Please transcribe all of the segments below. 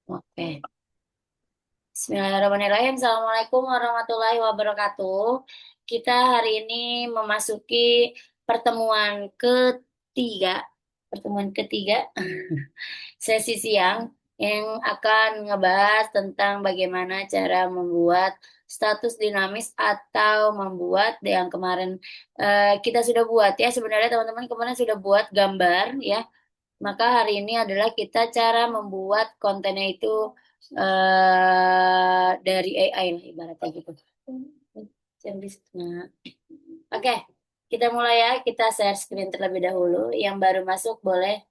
Oke. Bismillahirrahmanirrahim. Assalamualaikum warahmatullahi wabarakatuh. Kita hari ini memasuki pertemuan ketiga, pertemuan ketiga sesi siang yang akan ngebahas tentang bagaimana cara membuat status dinamis atau membuat yang kemarin kita sudah buat ya. Sebenarnya teman-teman kemarin sudah buat gambar ya. Maka hari ini adalah kita cara membuat kontennya itu dari AI lah ibaratnya gitu. Nah, oke, kita mulai ya. Kita share screen terlebih dahulu. Yang baru masuk boleh.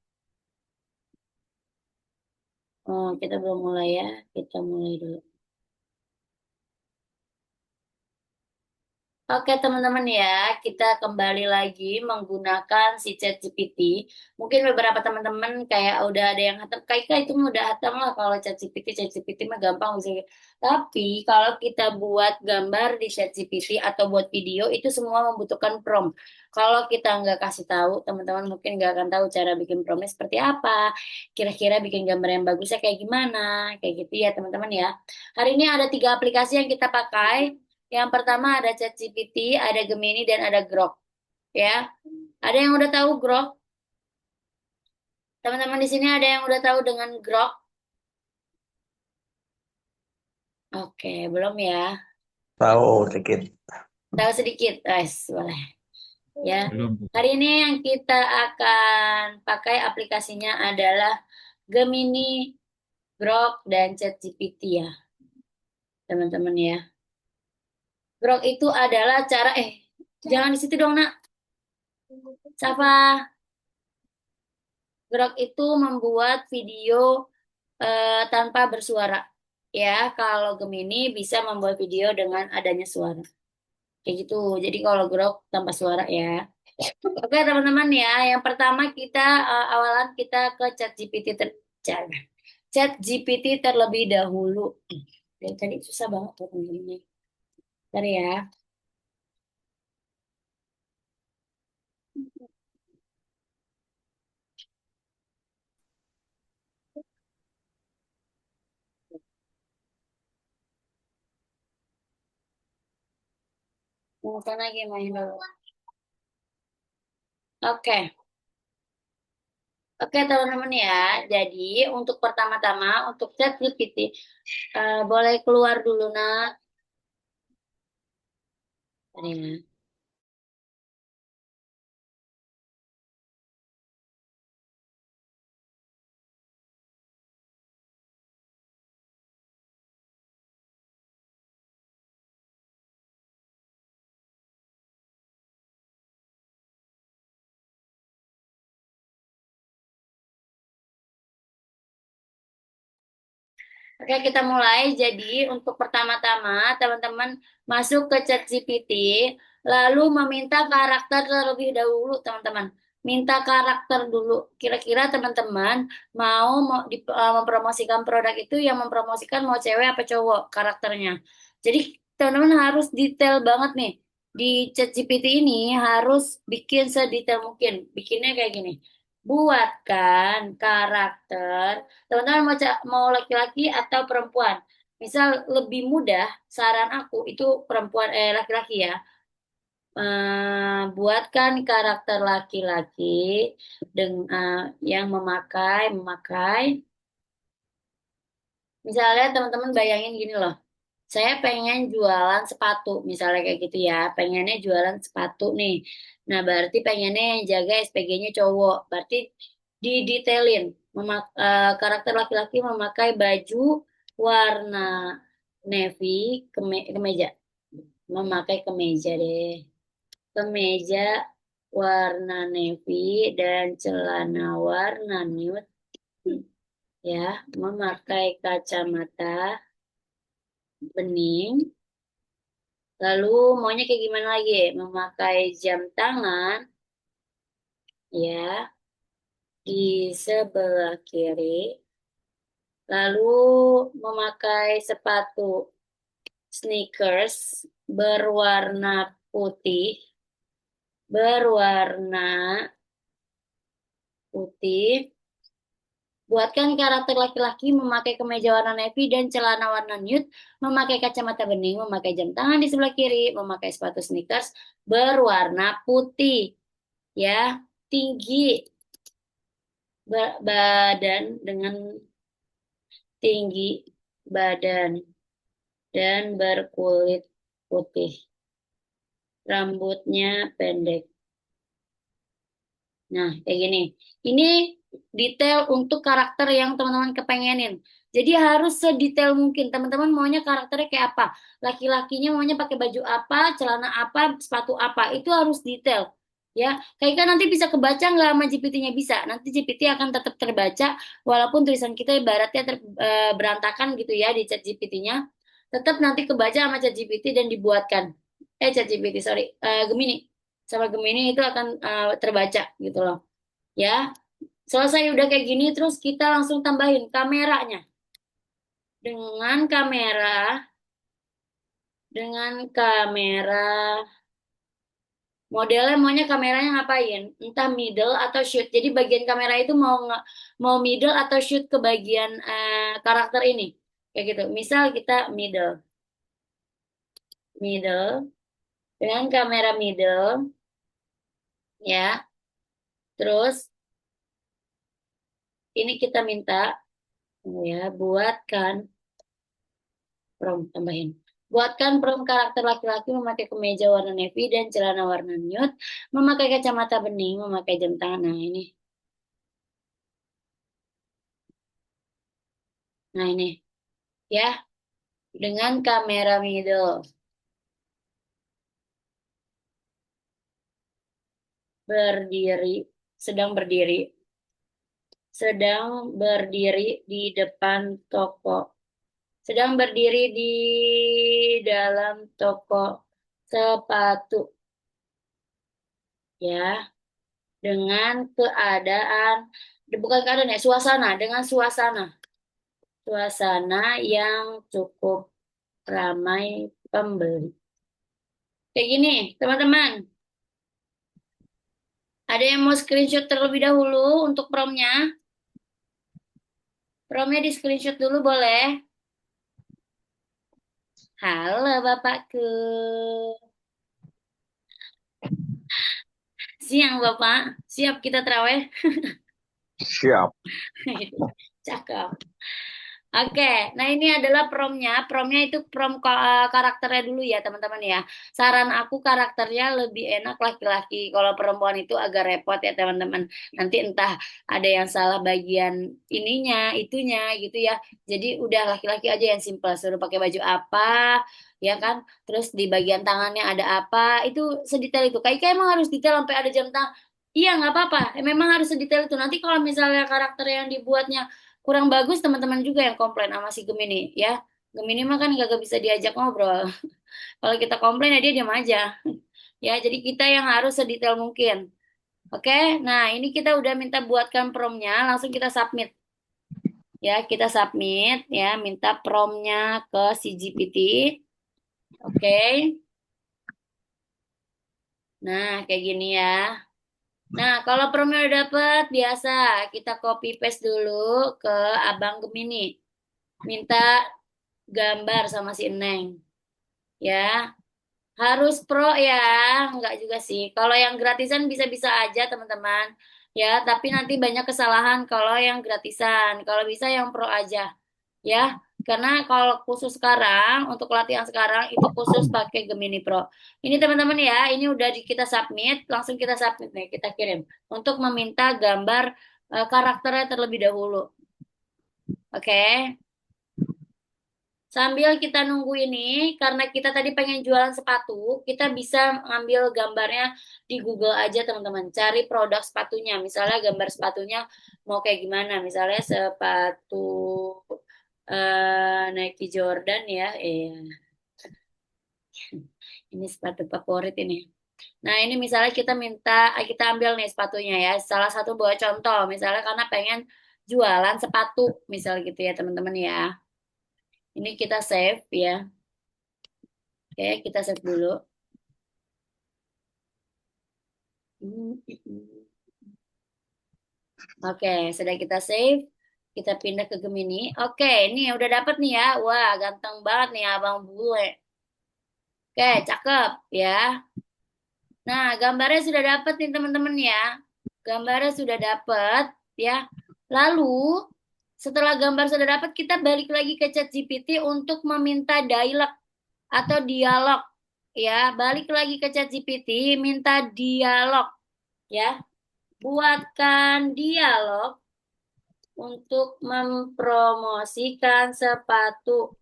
Oh, kita belum mulai ya. Kita mulai dulu. Oke teman-teman ya, kita kembali lagi menggunakan si ChatGPT. Mungkin beberapa teman-teman kayak udah ada yang hatam, kayak itu mah udah hatam lah kalau ChatGPT mah gampang sih. Tapi kalau kita buat gambar di ChatGPT atau buat video itu semua membutuhkan prompt. Kalau kita nggak kasih tahu, teman-teman mungkin nggak akan tahu cara bikin promptnya seperti apa. Kira-kira bikin gambar yang bagusnya kayak gimana, kayak gitu ya teman-teman ya. Hari ini ada 3 aplikasi yang kita pakai. Yang pertama ada ChatGPT, ada Gemini, dan ada Grok. Ya, ada yang udah tahu Grok? Teman-teman di sini ada yang udah tahu dengan Grok? Oke, belum ya? Tahu dikit. Tahu sedikit, guys, boleh. Ya, Belum. hari ini yang kita akan pakai aplikasinya adalah Gemini, Grok, dan ChatGPT ya, teman-teman ya. Grok itu adalah cara, jangan di situ dong, nak. Safa, Grok itu membuat video tanpa bersuara. Ya, kalau Gemini bisa membuat video dengan adanya suara. Kayak gitu. Jadi kalau Grok tanpa suara ya. Oke, teman-teman ya. Yang pertama kita awalan kita ke ChatGPT terlebih dahulu. Dari tadi susah banget tuh teman-teman. Bentar ya. Mau lagi main dulu. Oke. Oke teman-teman ya, jadi untuk pertama-tama untuk ChatGPT boleh keluar dulu nak. Bentar ya. Oke, kita mulai. Jadi, untuk pertama-tama, teman-teman masuk ke ChatGPT, lalu meminta karakter terlebih dahulu, teman-teman. Minta karakter dulu. Kira-kira teman-teman mau mempromosikan produk itu yang mempromosikan mau cewek apa cowok karakternya. Jadi, teman-teman harus detail banget nih. Di ChatGPT ini harus bikin sedetail mungkin. Bikinnya kayak gini. Buatkan karakter teman-teman mau laki-laki atau perempuan. Misal lebih mudah, saran aku itu perempuan laki-laki ya. Buatkan karakter laki-laki dengan yang memakai. Misalnya teman-teman bayangin gini loh. Saya pengen jualan sepatu, misalnya kayak gitu ya. Pengennya jualan sepatu nih. Nah, berarti pengennya yang jaga SPG-nya cowok. Berarti didetailin. Karakter laki-laki memakai baju warna navy, kemeja. Memakai kemeja deh. Kemeja warna navy dan celana warna nude. Ya, memakai kacamata bening. Lalu maunya kayak gimana lagi? Memakai jam tangan ya di sebelah kiri. Lalu memakai sepatu sneakers berwarna putih, berwarna putih Buatkan karakter laki-laki memakai kemeja warna navy dan celana warna nude, memakai kacamata bening, memakai jam tangan di sebelah kiri, memakai sepatu sneakers berwarna putih. Ya, tinggi badan dengan tinggi badan dan berkulit putih. Rambutnya pendek. Nah, kayak gini. Ini detail untuk karakter yang teman-teman kepengenin. Jadi harus sedetail mungkin. Teman-teman maunya karakternya kayak apa? Laki-lakinya maunya pakai baju apa, celana apa, sepatu apa. Itu harus detail. Ya, kayak kan nanti bisa kebaca nggak sama GPT-nya bisa. Nanti GPT akan tetap terbaca walaupun tulisan kita ibaratnya berantakan gitu ya di chat GPT-nya. Tetap nanti kebaca sama chat GPT dan dibuatkan. Chat GPT, sorry. Gemini sama Gemini itu akan terbaca gitu loh. Ya, selesai udah kayak gini terus kita langsung tambahin kameranya. Dengan kamera modelnya maunya kameranya ngapain? Entah middle atau shoot. Jadi bagian kamera itu mau middle atau shoot ke bagian karakter ini. Kayak gitu. Misal kita middle dengan kamera middle ya. Terus ini kita minta ya buatkan prompt tambahin. Buatkan prompt karakter laki-laki memakai kemeja warna navy dan celana warna nude, memakai kacamata bening, memakai jam tangan. Nah ini, nah ini ya dengan kamera middle berdiri, sedang berdiri, sedang berdiri di depan toko, sedang berdiri di dalam toko sepatu ya dengan keadaan bukan keadaan ya suasana dengan suasana yang cukup ramai pembeli. Kayak gini, teman-teman. Ada yang mau screenshot terlebih dahulu untuk promnya? Promnya di screenshot dulu boleh? Halo Bapakku. Siang Bapak. Siap kita terawih? Siap. Cakep. Oke, nah ini adalah promnya. Promnya itu karakternya dulu ya teman-teman ya. Saran aku karakternya lebih enak laki-laki. Kalau perempuan itu agak repot ya teman-teman. Nanti entah ada yang salah bagian ininya, itunya gitu ya. Jadi udah laki-laki aja yang simple. Suruh pakai baju apa, ya kan? Terus di bagian tangannya ada apa, itu sedetail itu. Kayak emang harus detail sampai ada jam tangan. Iya nggak apa-apa, memang harus sedetail itu. Nanti kalau misalnya karakter yang dibuatnya kurang bagus teman-teman juga yang komplain sama si Gemini ya. Gemini mah kan gak bisa diajak ngobrol. Kalau kita komplain ya dia diam aja. Ya, jadi kita yang harus sedetail mungkin. Oke, nah ini kita udah minta buatkan promptnya, langsung kita submit. Ya, kita submit ya, minta promptnya ke si GPT. Oke. Nah, kayak gini ya. Nah, kalau promptnya udah dapet, biasa kita copy paste dulu ke Abang Gemini. Minta gambar sama si Neng. Ya, harus pro ya, enggak juga sih. Kalau yang gratisan bisa-bisa aja teman-teman. Ya, tapi nanti banyak kesalahan kalau yang gratisan. Kalau bisa yang pro aja. Ya, karena kalau khusus sekarang, untuk latihan sekarang itu khusus pakai Gemini Pro. Ini teman-teman ya, ini udah kita submit, langsung kita submit nih, kita kirim. Untuk meminta gambar karakternya terlebih dahulu. Oke. Sambil kita nunggu ini, karena kita tadi pengen jualan sepatu, kita bisa ngambil gambarnya di Google aja teman-teman. Cari produk sepatunya, misalnya gambar sepatunya mau kayak gimana. Misalnya sepatu Nike Jordan ya. Ini sepatu favorit ini. Nah ini misalnya kita minta, kita ambil nih sepatunya ya. Salah satu buat contoh, misalnya karena pengen jualan sepatu, misal gitu ya teman-teman ya. Ini kita save ya. Oke, kita save dulu. Oke, sudah kita save. Kita pindah ke Gemini. Oke, ini udah dapet nih ya. Wah, ganteng banget nih abang bule. Oke, cakep ya. Nah, gambarnya sudah dapet nih teman-teman ya. Gambarnya sudah dapet ya. Lalu, setelah gambar sudah dapat, kita balik lagi ke ChatGPT untuk meminta dialog atau dialog ya. Balik lagi ke ChatGPT, minta dialog ya. Buatkan dialog untuk mempromosikan sepatu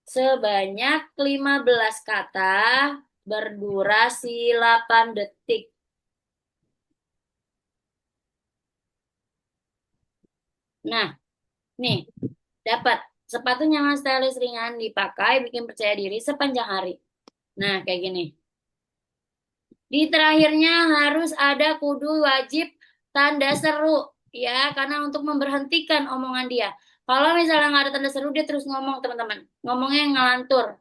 sebanyak 15 kata berdurasi 8 detik. Nah, nih, dapat. Sepatu nyaman stylish ringan dipakai, bikin percaya diri sepanjang hari. Nah, kayak gini. Di terakhirnya harus ada kudu wajib tanda seru ya, karena untuk memberhentikan omongan dia. Kalau misalnya nggak ada tanda seru, dia terus ngomong teman-teman. Ngomongnya ngelantur.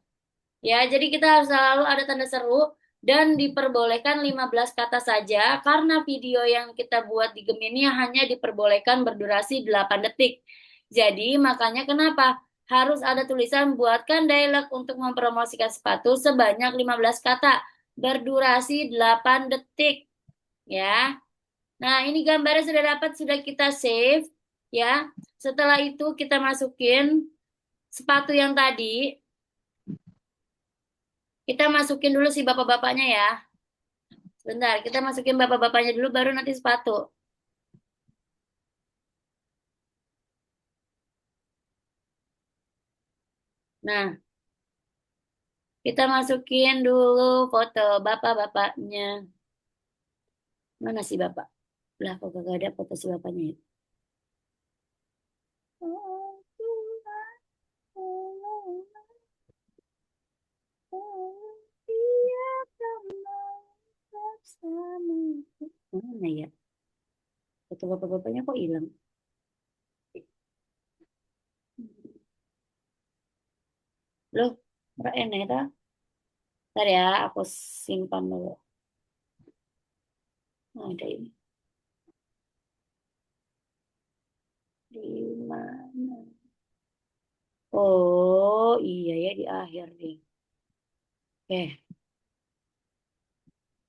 Ya, jadi kita harus selalu ada tanda seru dan diperbolehkan 15 kata saja karena video yang kita buat di Gemini hanya diperbolehkan berdurasi 8 detik. Jadi makanya kenapa harus ada tulisan buatkan dialog untuk mempromosikan sepatu sebanyak 15 kata berdurasi 8 detik ya. Nah, ini gambarnya sudah dapat, sudah kita save ya. Setelah itu kita masukin sepatu yang tadi. Kita masukin dulu si bapak-bapaknya ya. Bentar, kita masukin bapak-bapaknya dulu baru nanti sepatu. Nah, kita masukin dulu foto bapak-bapaknya. Mana si bapak? Lah, kok gak ada foto si bapaknya ya? Mana ya? Foto bapak-bapaknya kok hilang? Loh, ora enak ta? Ntar ya, aku simpan dulu. Nah, ada ini. Di mana? Oh, iya ya di akhir nih. Oke,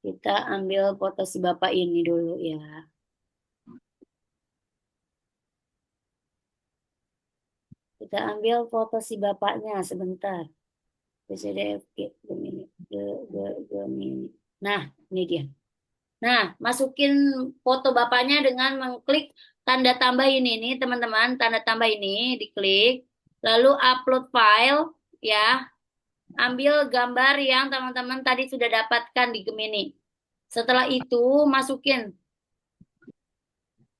kita ambil foto si bapak ini dulu ya. Kita ambil foto si bapaknya sebentar. BCDFG, Gemini, Gemini. Nah, ini dia. Nah, masukin foto bapaknya dengan mengklik tanda tambah ini nih, teman-teman. Tanda tambah ini diklik. Lalu upload file ya. Ambil gambar yang teman-teman tadi sudah dapatkan di Gemini. Setelah itu masukin.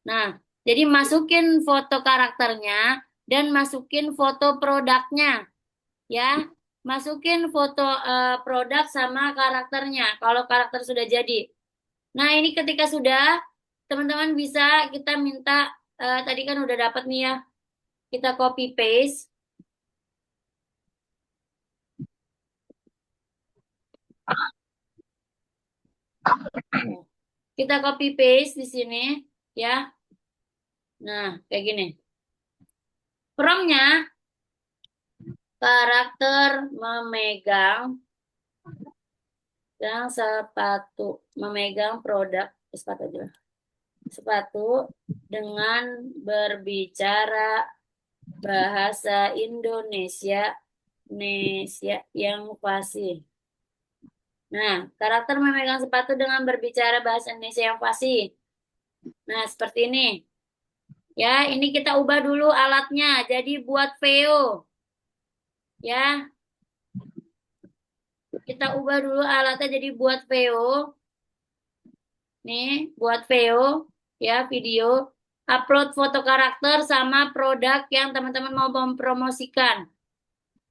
Nah, jadi masukin foto karakternya dan masukin foto produknya ya. Masukin foto produk sama karakternya kalau karakter sudah jadi. Nah, ini ketika sudah teman-teman bisa kita minta tadi kan udah dapat nih ya. Kita copy paste. Kita copy paste di sini ya. Nah, kayak gini. Promptnya karakter memegang dan sepatu, memegang produk sepatu aja. Sepatu dengan berbicara bahasa Indonesia yang fasih. Nah, karakter memegang sepatu dengan berbicara bahasa Indonesia yang fasih. Nah, seperti ini. Ya, ini kita ubah dulu alatnya. Jadi buat VO. Ya, kita ubah dulu alatnya jadi buat VO. Nih, buat VO. Ya, video. Upload foto karakter sama produk yang teman-teman mau mempromosikan.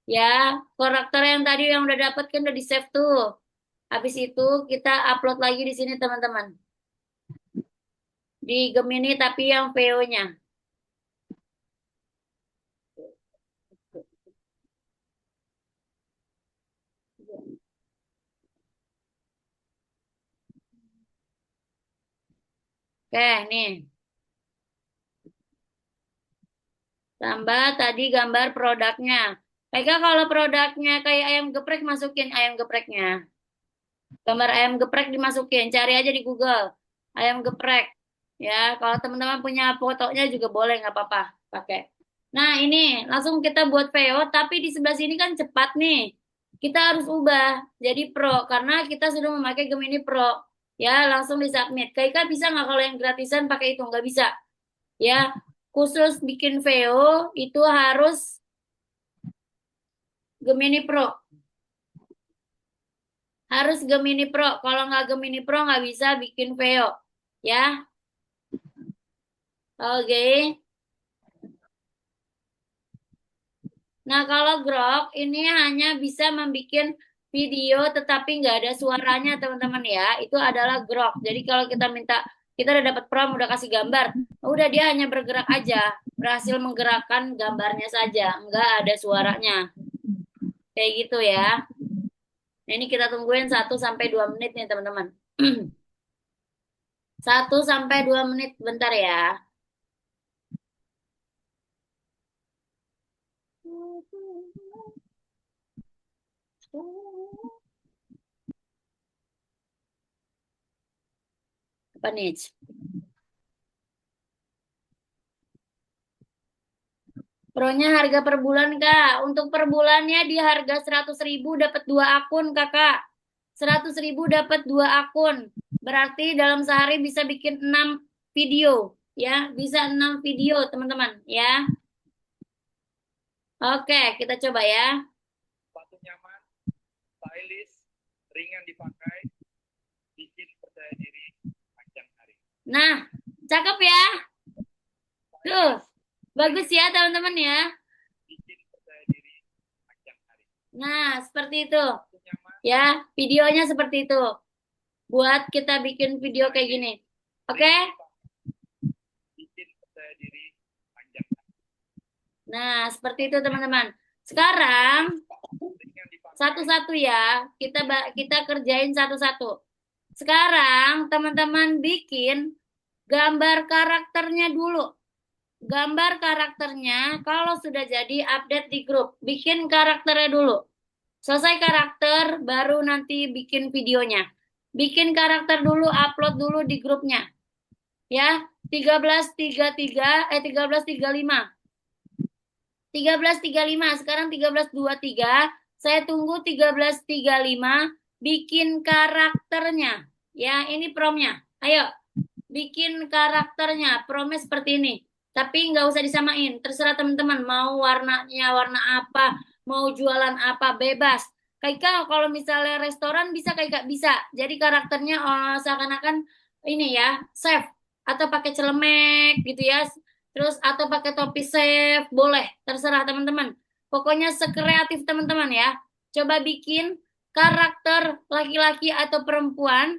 Ya, karakter yang tadi yang udah dapat kan udah di-save tuh. Habis itu kita upload lagi di sini teman-teman. Di Gemini tapi yang VO-nya. Oke, nih. Tambah tadi gambar produknya. Kak, kalau produknya kayak ayam geprek, masukin ayam gepreknya. Gambar ayam geprek dimasukin. Cari aja di Google. Ayam geprek. Ya, kalau teman-teman punya fotonya juga boleh, nggak apa-apa. Pakai. Nah, ini langsung kita buat VO, tapi di sebelah sini kan cepat nih. Kita harus ubah jadi Pro, karena kita sudah memakai Gemini Pro. Ya, langsung disubmit. Kak bisa nggak kalau yang gratisan pakai itu? Nggak bisa. Ya, khusus bikin VO itu harus Gemini Pro. Harus Gemini Pro. Kalau nggak Gemini Pro nggak bisa bikin VO. Ya, oke. Nah, kalau Grok ini hanya bisa membuat video tetapi nggak ada suaranya, teman-teman ya. Itu adalah Grok. Jadi kalau kita minta, kita udah dapat prompt, udah kasih gambar, udah dia hanya bergerak aja, berhasil menggerakkan gambarnya saja, nggak ada suaranya. Kayak gitu ya. Nah, ini kita tungguin 1 sampai 2 menit nih, teman-teman. 1 sampai 2 menit, bentar ya. Apa nih? Pronya harga per bulan, Kak. Untuk per bulannya di harga 100.000 dapat 2 akun, Kakak. 100.000 dapat 2 akun. Berarti dalam sehari bisa bikin 6 video. Ya, bisa 6 video, teman-teman. Ya. Oke, kita coba ya. Sepatu nyaman, stylish, ringan dipakai, bikin percaya diri panjang hari. Nah, cakep ya. Tuh, bagus ya, teman-teman ya. Bikin percaya diri panjang hari. Nah, seperti itu. Sepatu nyaman, Ya, videonya seperti itu. Buat kita bikin video kayak gini. Oke? bikin percaya diri panjang hari. Nah, seperti itu teman-teman. Sekarang Ringan dipakai, satu-satu ya. Kita kerjain satu-satu. Sekarang teman-teman bikin gambar karakternya dulu. Gambar karakternya kalau sudah jadi update di grup. Bikin karakternya dulu. Selesai karakter baru nanti bikin videonya. Bikin karakter dulu, upload dulu di grupnya. Ya, 13.33 13.35 sekarang 13.23 saya tunggu 13.35 bikin karakternya ya ini promnya ayo bikin karakternya promnya seperti ini tapi nggak usah disamain terserah teman-teman mau warnanya warna apa mau jualan apa bebas Kayak kalau misalnya restoran bisa kayak bisa jadi karakternya seakan-akan ini ya chef atau pakai celemek gitu ya terus atau pakai topi chef, boleh, terserah teman-teman. Pokoknya sekreatif teman-teman ya. Coba bikin karakter laki-laki atau perempuan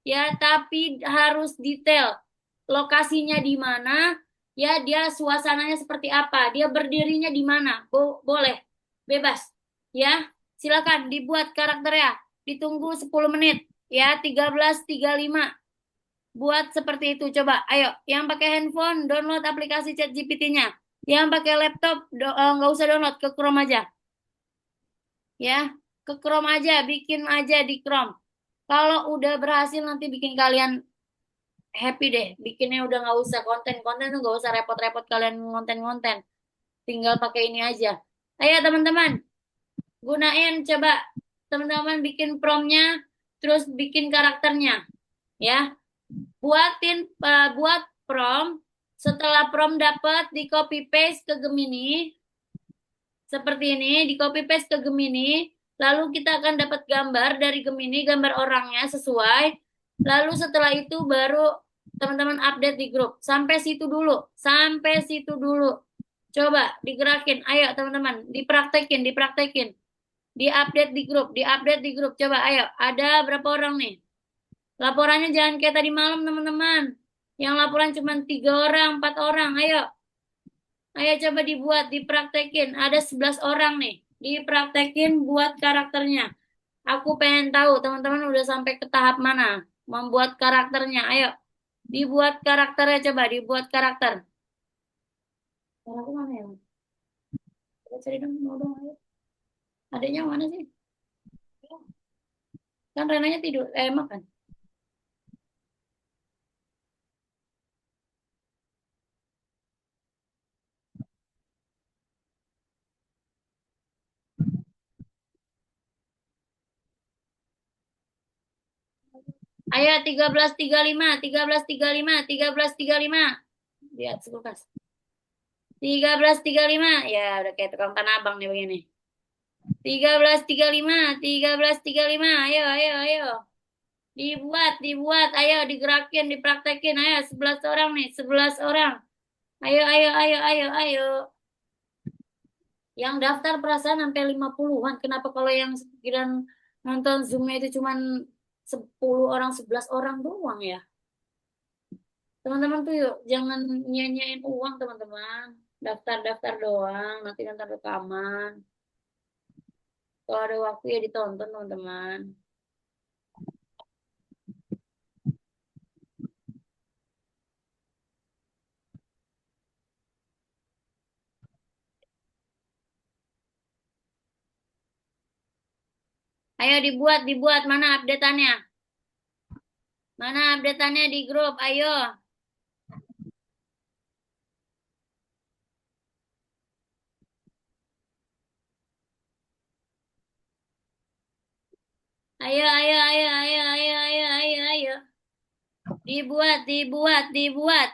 ya, tapi harus detail. Lokasinya di mana, ya dia suasananya seperti apa, dia berdirinya di mana. Boleh, bebas. Ya, silakan dibuat karakternya. Ditunggu 10 menit ya, 13.35 buat seperti itu coba ayo yang pakai handphone download aplikasi ChatGPT-nya yang pakai laptop nggak usah download ke Chrome aja ya ke Chrome aja bikin aja di Chrome kalau udah berhasil nanti bikin kalian happy deh bikinnya udah nggak usah konten-konten tuh nggak usah repot-repot kalian ngonten-ngonten tinggal pakai ini aja ayo teman-teman gunain coba teman-teman bikin promptnya terus bikin karakternya ya buat prompt setelah prompt dapat di copy paste ke Gemini seperti ini di copy paste ke Gemini lalu kita akan dapat gambar dari Gemini gambar orangnya sesuai lalu setelah itu baru teman-teman update di grup sampai situ dulu coba digerakin ayo teman-teman dipraktekin di update di grup coba ayo ada berapa orang nih laporannya jangan kayak tadi malam teman-teman. Yang laporan cuma 3 orang, 4 orang. Ayo, ayo coba dibuat, dipraktekin. Ada 11 orang nih. Dipraktekin buat karakternya. Aku pengen tahu teman-teman udah sampai ke tahap mana membuat karakternya. Ayo, dibuat karakternya coba, dibuat karakter. Aku mana ya? Coba cari dong, mau dong, ayo. Adanya mana sih? Kan Renanya tidur, makan. Ayo, 13.35, 13.35, 13.35. Lihat sekulkas. 13.35. Ya, udah kayak tukang tanah abang nih begini. 13.35, 13.35. Ayo, ayo, ayo. Dibuat, dibuat. Ayo, digerakin, dipraktekin. Ayo, 11 orang nih, 11 orang. Ayo, ayo, ayo, ayo, ayo. Yang daftar perasaan sampai 50-an. Kenapa kalau yang sekiraan nonton Zoom-nya itu cuman 10 orang, 11 orang doang ya? Teman-teman tuh yuk, jangan nyanyain uang teman-teman. Daftar-daftar doang, nanti nonton rekaman. Kalau ada waktu ya ditonton teman-teman. Ayo dibuat, dibuat. Mana update-annya? Mana update-annya di grup? Ayo. Ayo, ayo, ayo, ayo, ayo, ayo, ayo, ayo. Dibuat, dibuat, dibuat.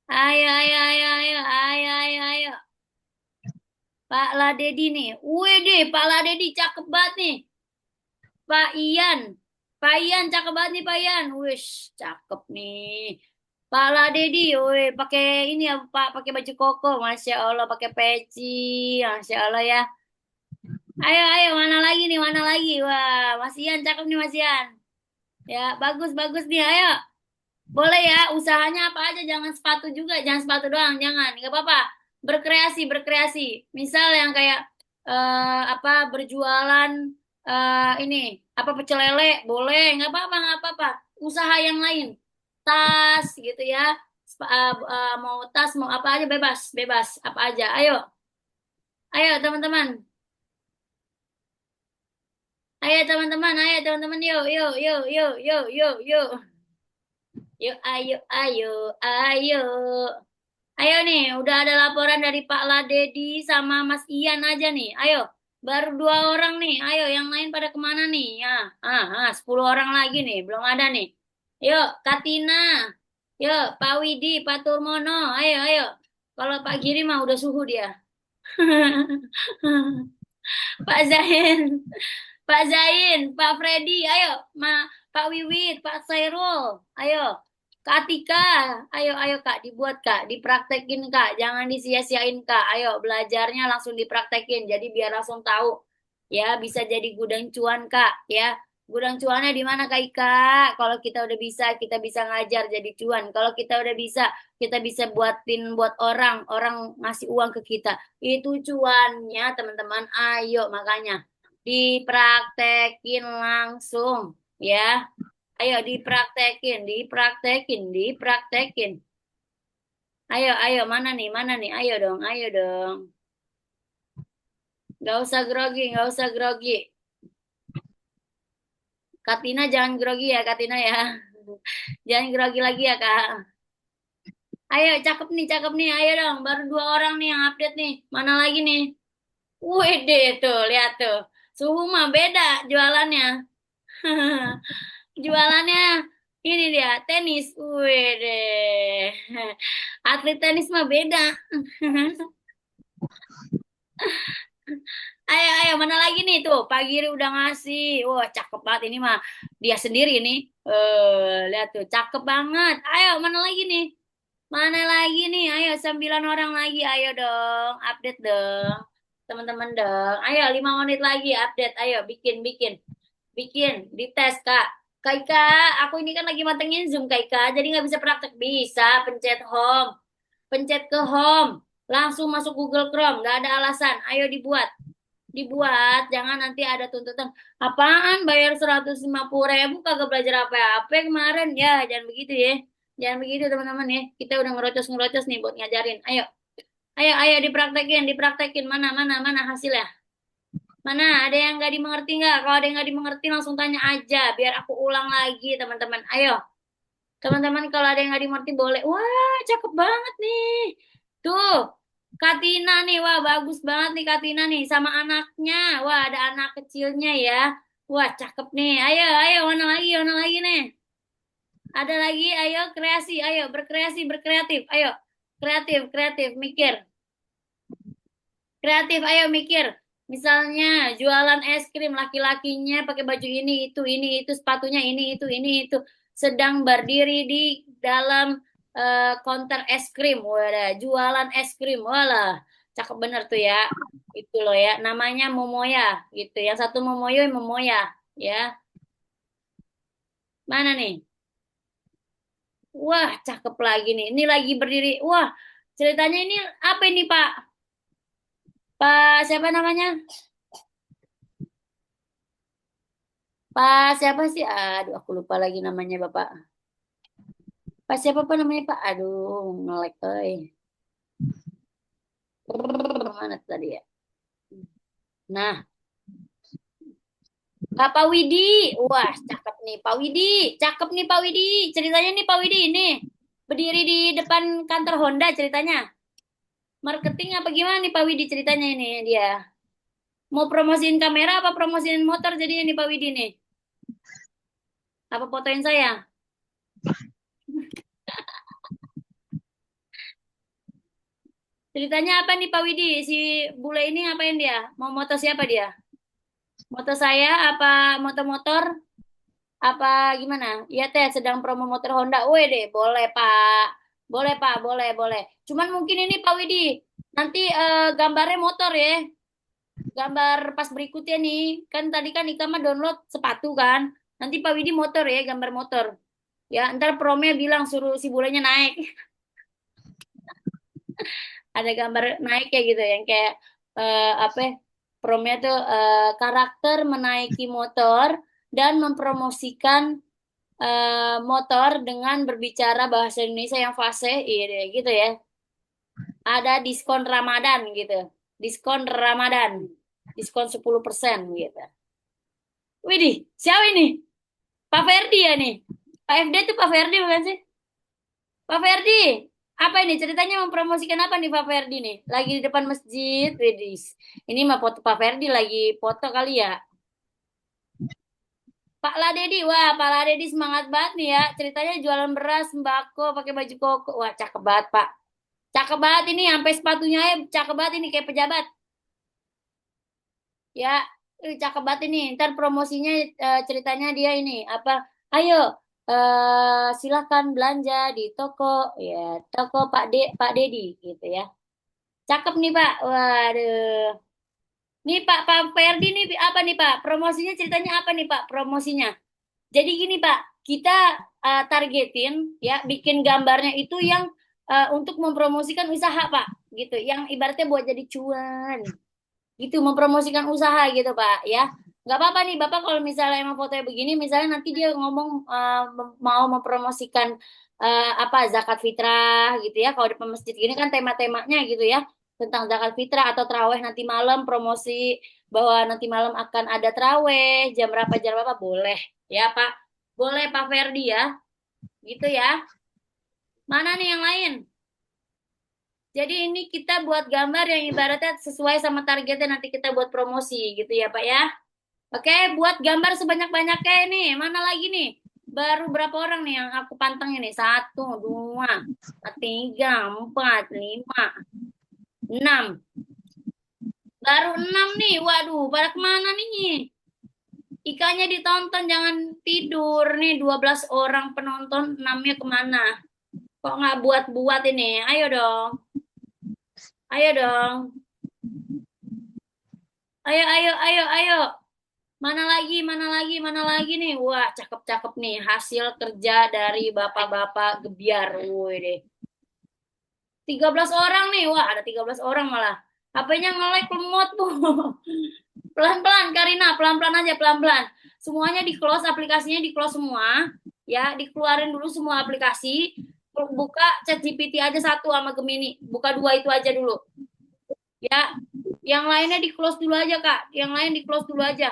Ayo, ayo, ayo, ayo, ayo, ayo, ayo. Pak Ladedi nih. Wih deh, Pak Ladedi cakep banget nih. Pak Ian. Pak Ian cakep banget nih Pak Ian. Wih, cakep nih. Pak Ladedi, wih, pakai ini ya Pak, pakai baju koko. Masya Allah, pakai peci. Masya Allah ya. Ayo, ayo, mana lagi nih, mana lagi? Wah, Mas Ian, cakep nih Mas Ian. Ya, bagus, bagus nih, ayo. Boleh ya, usahanya apa aja, jangan sepatu juga, jangan sepatu doang, jangan, nggak apa-apa. Berkreasi, berkreasi. Misal yang kayak apa berjualan ini apa pecel lele, boleh, nggak apa-apa, nggak apa-apa. Usaha yang lain, tas gitu ya, mau tas, mau apa aja bebas, bebas, apa aja. Ayo, ayo teman-teman, ayo teman-teman, yuk, yuk, yuk, yuk, yuk, yuk, yuk, yuk, ayo, ayo, ayo. Ayo nih, udah ada laporan dari Pak Ladedi sama Mas Ian aja nih. Ayo, baru 2 orang nih. Ayo, yang lain pada kemana nih? Ya, 10 orang lagi nih, belum ada nih. Yuk, Katina. Yuk, Pak Widi, Pak Turmono. Ayo, ayo. Kalau Pak Giri mah udah suhu dia. Pak Zain, Pak Zain, Pak Freddy, ayo, Pak Wiwit, Pak Sairul, ayo, Kak Atika, ayo, ayo Kak, dibuat Kak, dipraktekin Kak, jangan disia-siain Kak, ayo, belajarnya langsung dipraktekin, jadi biar langsung tahu, ya, bisa jadi gudang cuan Kak, ya, gudang cuannya di mana Kak Ika? Kalau kita bisa ngajar jadi cuan, kalau kita udah bisa, kita bisa buat orang ngasih uang ke kita. Itu cuannya, teman-teman. Ayo, makanya dipraktekin langsung, ya. Ayo dipraktekin, dipraktekin, dipraktekin. Ayo, ayo, mana nih? Ayo dong, ayo dong. Gak usah grogi, gak usah grogi. Katina jangan grogi ya, Katina ya. Jangan grogi lagi ya, Kak. Ayo, cakep nih, ayo dong. Baru 2 orang nih yang update nih. Mana lagi nih? Wih deh tuh, lihat tuh. Suhu mah beda jualannya. Jualannya ini dia, tenis. Wih deh. Atlet tenis mah beda. Ayo, ayo, mana lagi nih tuh? Pak Giri udah ngasih. Wah, cakep banget ini mah. Dia sendiri nih. Lihat tuh, cakep banget. Ayo, mana lagi nih? Mana lagi nih? Ayo, 9 orang lagi. Ayo dong, update dong. Teman-teman dong. Ayo, 5 menit lagi update. Ayo, bikin, bikin. Bikin, dites, Kak. Kak Ika, aku ini kan lagi matengin Zoom, Kak Ika. Jadi nggak bisa praktek. Bisa, pencet home. Pencet ke home. Langsung masuk Google Chrome. Nggak ada alasan. Ayo dibuat. Dibuat, jangan nanti ada tuntutan. Apaan bayar 150.000 kagak belajar apa-apa kemarin. Ya, jangan begitu ya. Jangan begitu teman-teman ya. Kita udah ngerocos-ngerocos nih buat ngajarin. Ayo, ayo, ayo dipraktekin, dipraktekin. Mana, mana, mana hasilnya? Mana, ada yang nggak dimengerti nggak? Kalau ada yang nggak dimengerti langsung tanya aja, biar aku ulang lagi teman-teman. Ayo, teman-teman kalau ada yang nggak dimengerti boleh. Wah, cakep banget nih. Tuh, Katina nih, wah bagus banget nih Katina nih sama anaknya. Wah, ada anak kecilnya ya. Wah, cakep nih. Ayo, ayo, mana lagi nih. Ada lagi, ayo kreasi, ayo berkreasi, berkreatif. Ayo, kreatif, kreatif, mikir. Kreatif, ayo mikir. Misalnya jualan es krim laki-lakinya pakai baju ini itu sepatunya ini itu sedang berdiri di dalam konter es krim. Wadah, jualan es krim. Walah, cakep bener tuh ya. Itu loh ya, namanya Momoya gitu. Yang satu Momoyo, Momoya ya. Mana nih? Wah, cakep lagi nih. Ini lagi berdiri. Wah, ceritanya ini apa ini, Pak? Pak siapa namanya? Pak siapa sih? Aduh, aku lupa lagi namanya Bapak. Pak siapa Pak namanya Pak? Aduh, ngelek euy. Mana tadi ya? Nah, Pak Widi. Wah, cakep nih Pak Widi. Cakep nih Pak Widi. Ceritanya nih Pak Widi ini berdiri di depan kantor Honda ceritanya. Marketing apa gimana nih Pak Widi ceritanya ini dia? Mau promosiin kamera apa promosiin motor jadinya nih Pak Widi nih? Apa fotoin saya? Ceritanya apa nih Pak Widi? Si bule ini ngapain dia? Mau moto siapa dia? Moto saya apa motor-motor? Apa gimana? Iya teh sedang promo motor Honda. Weh deh, boleh Pak. Boleh Pak, boleh, boleh. Cuman mungkin ini Pak Widi, nanti gambarnya motor ya. Gambar pas berikutnya nih, kan tadi kan Ika mah download sepatu kan. Nanti Pak Widi motor ya, gambar motor. Ya, ntar promnya bilang suruh si bulenya naik. Ada gambar naik kayak gitu yang kayak apa ya, promnya tuh karakter menaiki motor dan mempromosikan motor dengan berbicara bahasa Indonesia yang fasih, iya deh, gitu ya. Ada diskon Ramadan gitu. Diskon Ramadan. Diskon 10% gitu. Widih, siapa ini? Pak Ferdi ya nih. Pak FD itu Pak Ferdi bukan sih? Pak Ferdi, apa ini ceritanya mempromosikan apa nih Pak Ferdi nih? Lagi di depan masjid, widih. Ini mah foto Pak Ferdi lagi foto kali ya. Pak Ladedi, wah Pak Ladedi semangat banget nih ya. Ceritanya jualan beras, sembako, pakai baju koko. Wah cakep banget Pak. Cakep banget ini, sampai sepatunya ya cakep banget ini kayak pejabat. Ya, cakep banget ini. Ntar promosinya ceritanya dia ini apa? Ayo, silakan belanja di toko ya, toko Pak Dedi gitu ya. Cakep nih Pak. Waduh. Nih Pak Ferdi nih apa nih Pak? Promosinya ceritanya apa nih Pak? Promosinya. Jadi gini Pak, kita targetin ya bikin gambarnya itu yang untuk mempromosikan usaha Pak, gitu. Yang ibaratnya buat jadi cuan, gitu. Mempromosikan usaha gitu Pak ya. Nggak apa-apa nih Bapak kalau misalnya emang fotonya begini, misalnya nanti dia ngomong mau mempromosikan apa zakat fitrah gitu ya. Kalau di masjid gini kan tema-temanya gitu ya tentang zakat fitrah atau traweh nanti malam promosi bahwa nanti malam akan ada traweh jam berapa boleh ya Pak. Boleh Pak Ferdi ya. Gitu ya. Mana nih yang lain? Jadi ini kita buat gambar yang ibaratnya sesuai sama targetnya nanti kita buat promosi gitu ya Pak ya. Oke, buat gambar sebanyak-banyaknya ini. Mana lagi nih? Baru berapa orang nih yang aku pantang ini? Satu, dua, tiga, empat, lima, enam. Baru enam nih. Waduh, pada kemana nih? Ikanya ditonton, jangan tidur nih. 12 orang penonton, enamnya kemana? Kok nggak buat-buat ini? Ayo dong. Ayo dong. Ayo, ayo, ayo, ayo. Mana lagi, mana lagi, mana lagi nih? Wah, cakep-cakep nih hasil kerja dari bapak-bapak gebiar. Woi deh. 13 orang nih. Wah, ada 13 orang malah. HP-nya nge-lag lemot, Bu. Pelan-pelan, Karina, pelan-pelan aja, pelan-pelan. Semuanya di close, aplikasinya di close semua, ya, dikeluarin dulu semua aplikasi. Buka ChatGPT aja satu sama Gemini, buka dua itu aja dulu, ya. Yang lainnya di close dulu aja, Kak. Yang lain di close dulu aja.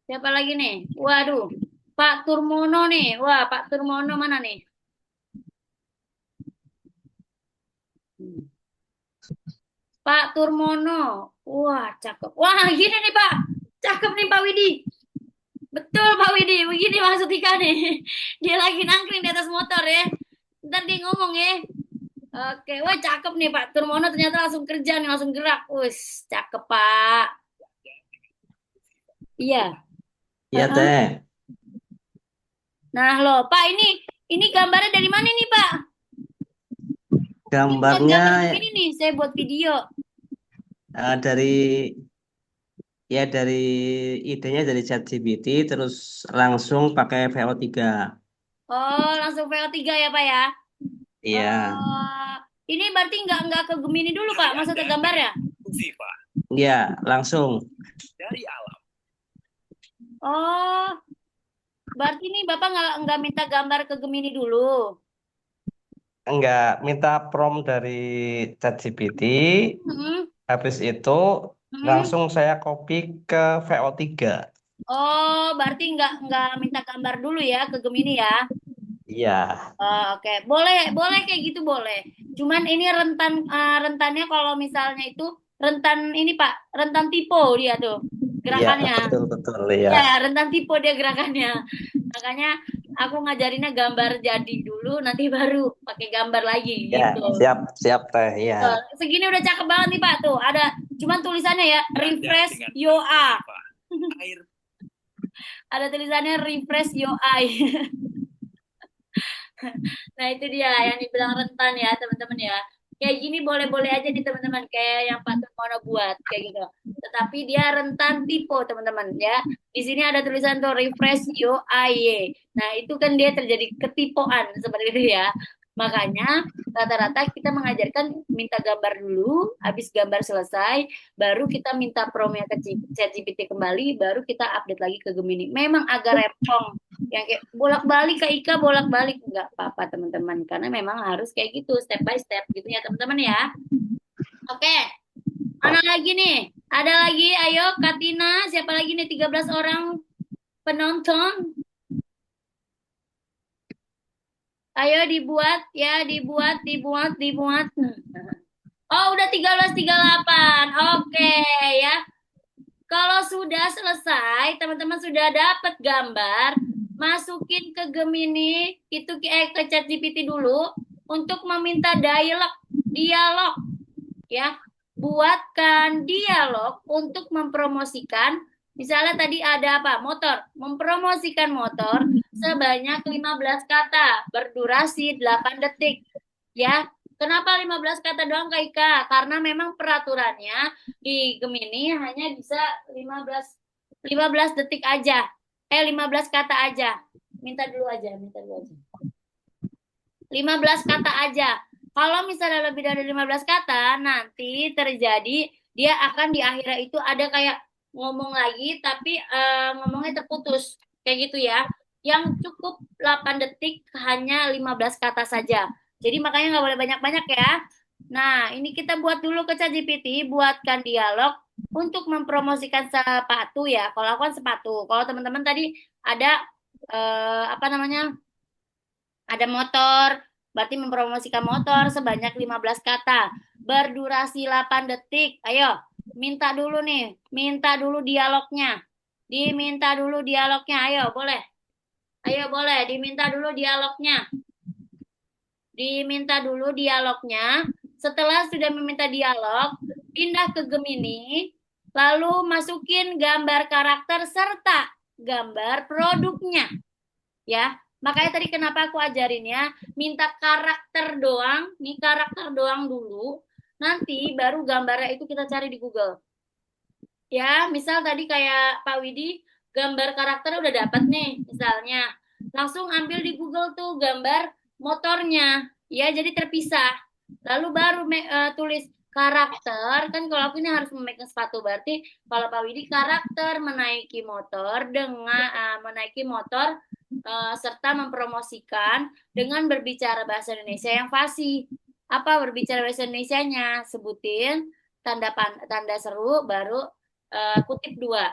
Siapa lagi nih? Waduh, Pak Turmono nih. Wah, Pak Turmono mana nih? Pak Turmono. Wah, cakep. Wah, gini nih, Pak. Cakep nih, Pak Widi. Betul, Pak Widi. Begini maksud Ika nih. Dia lagi nangkring di atas motor ya. Ntar dia ngomong ya. Oke, wah cakep nih Pak Turmono, ternyata langsung kerja nih, langsung gerak. Wih, cakep Pak. Iya. Iya Heeh. teh, Nah loh, Pak ini gambarnya dari mana nih Pak? Ini bukan gambarnya gambar begini nih, saya buat video. dari dari idenya dari ChatGPT terus langsung pakai VO3. Oh, langsung VO3 ya Pak ya? Iya, Oh, ini berarti nggak ke Gemini dulu Pak, maksudnya gambarnya? Siva iya langsung. dari alam. Oh, berarti nih Bapak nggak minta gambar ke Gemini dulu. Enggak minta prompt dari ChatGPT, Hmm, habis itu hmm. langsung saya copy ke VO3. Oh, berarti nggak minta gambar dulu ya ke Gemini ya? Iya, Oh, oke, boleh, boleh kayak gitu boleh. Cuman ini rentannya kalau misalnya itu rentan ini Pak, rentan typo dia tuh iya gerakannya. betul betul ya. Ya, rentan typo dia gerakannya. Makanya aku ngajarinnya gambar jadi dulu, nanti baru pakai gambar lagi Ya, gitu. siap siap teh ya. Segini udah cakep banget nih Pak tuh. Ada cuman tulisannya ya, refresh YoA. Air Ada tulisannya refresh YoA. Nah, itu dia yang dibilang rentan ya, teman-teman ya. Kayak gini boleh-boleh aja nih, teman-teman. Kayak yang Pak Turmono buat, kayak gitu. Tetapi dia rentan typo, teman-teman ya. Di sini ada tulisan tuh refresh UI. Nah, itu kan dia terjadi ketipoan seperti itu ya. Makanya rata-rata kita mengajarkan minta gambar dulu, habis gambar selesai, baru kita minta promnya ke ChatGPT kembali, baru kita update lagi ke Gemini. Memang agak repot yang kayak bolak-balik ke Ika bolak-balik nggak apa-apa teman-teman karena memang harus kayak gitu step by step gitu ya teman-teman ya. Oke, mana lagi nih, ada lagi, ayo Katina, siapa lagi nih, 13 orang penonton, ayo dibuat ya, dibuat. Oh udah 13.38. Oke ya, kalau sudah selesai teman-teman sudah dapat gambar, masukin ke Gemini itu ke ChatGPT dulu untuk meminta dialog ya. Buatkan dialog untuk mempromosikan, misalnya tadi ada apa? Motor, mempromosikan motor sebanyak 15 kata berdurasi 8 detik ya. Kenapa 15 kata doang Kak Ika? Karena memang peraturannya di Gemini hanya bisa 15 detik aja. 15 kata aja. Minta dulu aja. 15 kata aja. Kalau misalnya lebih dari 15 kata, nanti terjadi dia akan di akhirnya itu ada kayak ngomong lagi, tapi ngomongnya terputus. Kayak gitu ya. Yang cukup 8 detik hanya 15 kata saja. Jadi makanya nggak boleh banyak-banyak ya. Nah, ini kita buat dulu ke ChatGPT, buatkan dialog untuk mempromosikan sepatu ya. Kalau aku kan sepatu. Kalau teman-teman tadi ada apa namanya? Ada motor, berarti mempromosikan motor sebanyak 15 kata, berdurasi 8 detik. Ayo, minta dulu nih, minta dulu dialognya. Diminta dulu dialognya, ayo boleh. Ayo boleh, diminta dulu dialognya. Diminta dulu dialognya. Setelah sudah meminta dialog, pindah ke Gemini, lalu masukin gambar karakter serta gambar produknya. Ya, makanya tadi kenapa aku ajarin ya, minta karakter doang, nih karakter doang dulu. Nanti baru gambarnya itu kita cari di Google. Ya, misal tadi kayak Pak Widi, gambar karakter udah dapat nih, misalnya. Langsung ambil di Google tuh gambar motornya. Ya, jadi terpisah. Lalu baru tulis karakter, kan kalau aku ini harus memegang sepatu, berarti kalau Pak Widi karakter menaiki motor dengan menaiki motor serta mempromosikan dengan berbicara bahasa Indonesia yang fasih. Apa berbicara bahasa Indonesianya? Sebutin tanda seru, baru kutip 2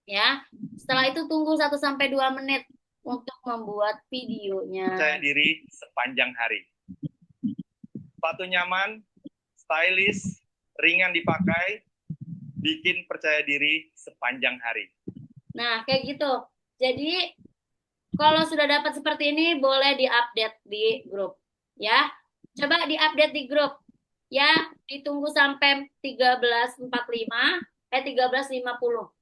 ya. Setelah itu tunggu 1 sampai 2 menit untuk membuat videonya. Percaya diri sepanjang hari. Sepatu nyaman, stylish, ringan dipakai, bikin percaya diri sepanjang hari. Nah, kayak gitu. Jadi, kalau sudah dapat seperti ini, boleh diupdate di grup. Ya, coba diupdate di grup. Ya, ditunggu sampai 13.45, 13.50.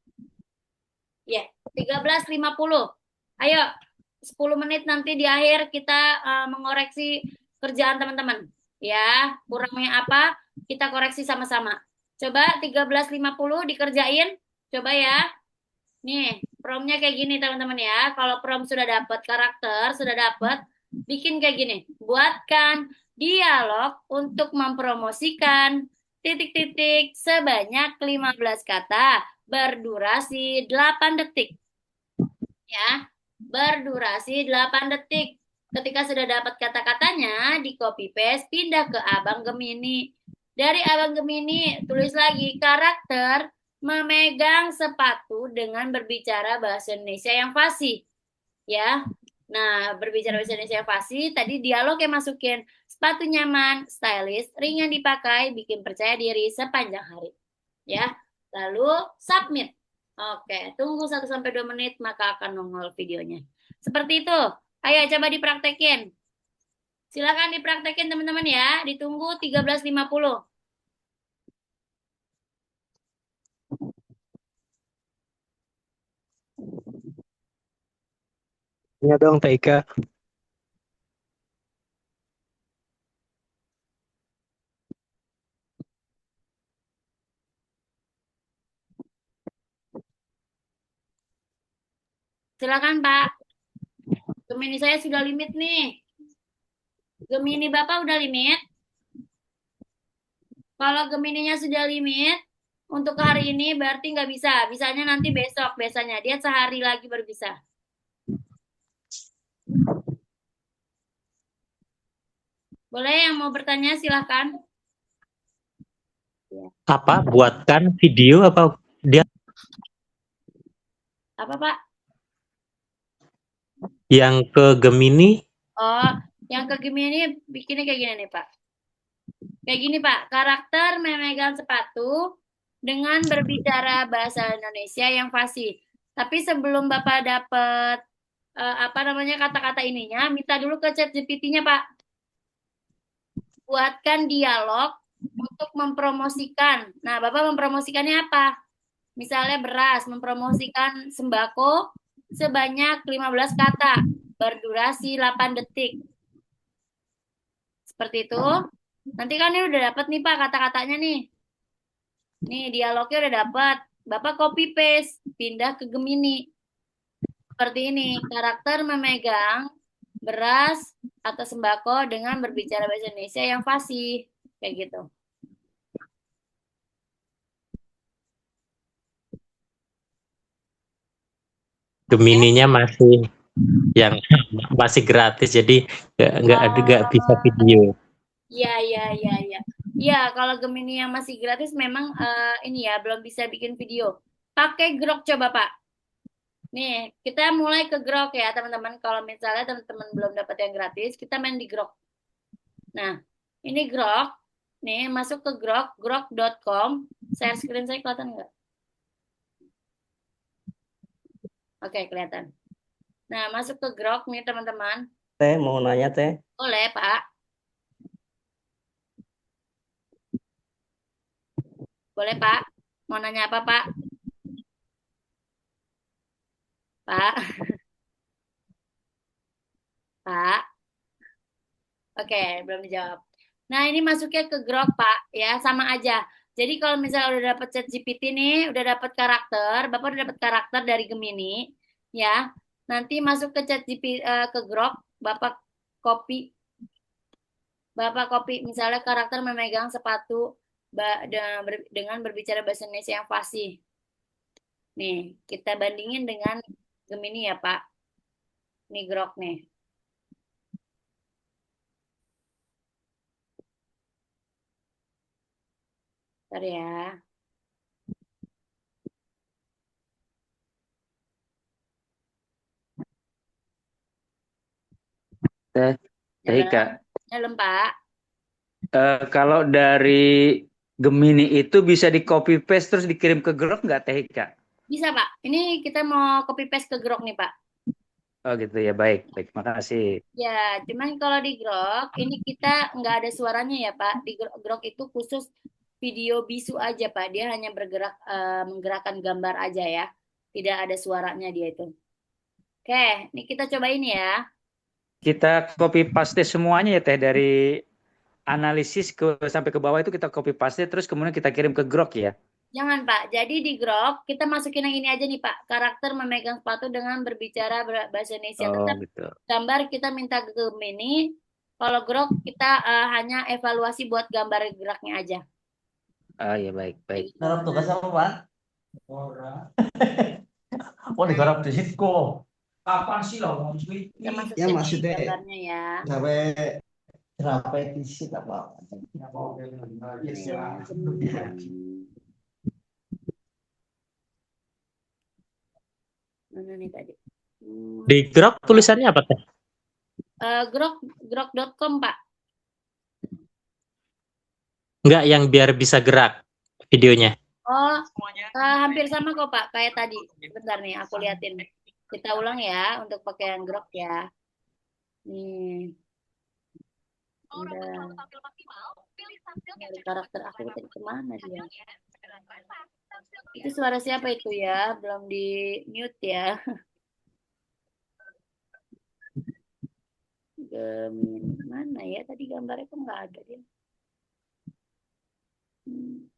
Ya, 13.50. Ayo, 10 menit nanti di akhir kita mengoreksi kerjaan teman-teman. Ya, kurangnya apa? Kita koreksi sama-sama. Coba 13.50 dikerjain. Coba ya. Nih, promnya kayak gini teman-teman ya. Kalau prom sudah dapat karakter, sudah dapat, bikin kayak gini. Buatkan dialog untuk mempromosikan titik-titik sebanyak 15 kata berdurasi 8 detik. Ya, berdurasi 8 detik. Ketika sudah dapat kata-katanya, di copy paste, pindah ke Abang Gemini. Dari Abang Gemini, tulis lagi karakter memegang sepatu dengan berbicara bahasa Indonesia yang fasih. Ya. Nah, berbicara bahasa Indonesia yang fasih, tadi dialog yang masukin sepatu nyaman, stylish, ringan dipakai, bikin percaya diri sepanjang hari. Ya. Lalu submit. Oke, tunggu 1 sampai 2 menit maka akan nongol videonya. Seperti itu. Ayo coba dipraktekin. Silakan dipraktekin teman-teman ya. Ditunggu 13.50. Ya dong, Taika. Silakan Pak. Gemini saya sudah limit nih. Gemini Bapak udah limit. Kalau Gemininya sudah limit, untuk hari ini berarti nggak bisa. Bisanya nanti besok biasanya. Dia sehari lagi baru bisa. Boleh yang mau bertanya silahkan. Apa? Buatkan video apa dia Apa Pak? yang ke Gemini? Oh, yang ke Gemini bikinnya kayak gini nih Pak. Kayak gini Pak, karakter memegang sepatu dengan berbicara bahasa Indonesia yang fasih. Tapi sebelum Bapak dapat apa namanya kata-kata ininya, minta dulu ke ChatGPT-nya Pak. Buatkan dialog untuk mempromosikan. Nah, Bapak mempromosikannya apa? Misalnya beras, mempromosikan sembako sebanyak 15 kata, berdurasi 8 detik. Seperti itu. Nanti kan ini udah dapat nih Pak kata-katanya nih. Nih dialognya udah dapat. Bapak copy paste, pindah ke Gemini. Seperti ini, karakter memegang beras atau sembako dengan berbicara bahasa Indonesia yang fasih. Kayak gitu. Gemininya masih yang masih gratis, jadi nggak bisa video. Iya, iya, iya, iya. Iya, kalau Gemini yang masih gratis memang ini ya belum bisa bikin video. Pakai Grok coba Pak. Nih, kita mulai ke Grok ya teman-teman. Kalau misalnya teman-teman belum dapat yang gratis, kita main di Grok. Nah, ini Grok. Nih, masuk ke Grok, grok.com. Share screen saya kelihatan nggak? Oke, kelihatan. Nah, masuk ke Grok nih teman-teman. Teh mau nanya Teh. Boleh, Pak. Boleh, Pak. Mau nanya apa, Pak? Pak. Pak. Oke, belum dijawab. Nah, ini masuknya ke Grok, Pak, ya, sama aja. Jadi kalau misalnya udah dapet ChatGPT nih, udah dapet karakter, Bapak udah dapet karakter dari Gemini, ya. Nanti masuk ke ChatGPT ke Grok, Bapak copy, misalnya karakter memegang sepatu dengan berbicara bahasa Indonesia yang fasih. Nih, kita bandingin dengan Gemini ya, Pak. Nih Grok nih. Bentar ya. Teh Ika, Dalam, dalam Pak. kalau dari Gemini itu bisa di copy paste terus dikirim ke Grok nggak Teh Ika? Bisa, Pak. Ini kita mau copy paste ke Grok nih, Pak. Oh gitu ya, baik, baik, makasih. Ya, cuman kalau di Grok, ini kita nggak ada suaranya ya, Pak. Di Grok itu khusus video bisu aja, Pak. Dia hanya bergerak, menggerakkan gambar aja ya. Tidak ada suaranya dia itu. Oke, ini kita cobain ya. Kita copy paste semuanya ya Teh, dari analisis sampai ke bawah itu kita copy paste terus kemudian kita kirim ke Grok ya. Jangan, Pak. Jadi di Grok, kita masukin yang ini aja nih, Pak. Karakter memegang sepatu dengan berbicara bahasa Indonesia. Oh Tetap gitu. gambar kita minta ke Gemini. Kalau Grok, kita hanya evaluasi buat gambar geraknya aja. Oh ya, baik, baik. Kayak gitu. Garap tugas apa, Pak? Oh, digarap di situ. Kapan sih lo ngomong Kita Ya masukin nih maksudnya gambarnya ya. sampai repetisi apa? Ini ya, Gemini. Mana nih tadi? Di Grok tulisannya apa teh? Grok.com, Pak. Enggak, yang biar bisa gerak videonya. Oh, hampir sama kok, Pak. Kayak tadi. Bentar nih, aku liatin. Kita ulang ya untuk pakai yang Grok ya. Nih. Udah. Dari karakter aku tadi kemana dia? Itu suara siapa itu ya? Belum di mute ya. Gemini. Mana ya? Tadi gambarnya kok nggak ada dia. Hmm.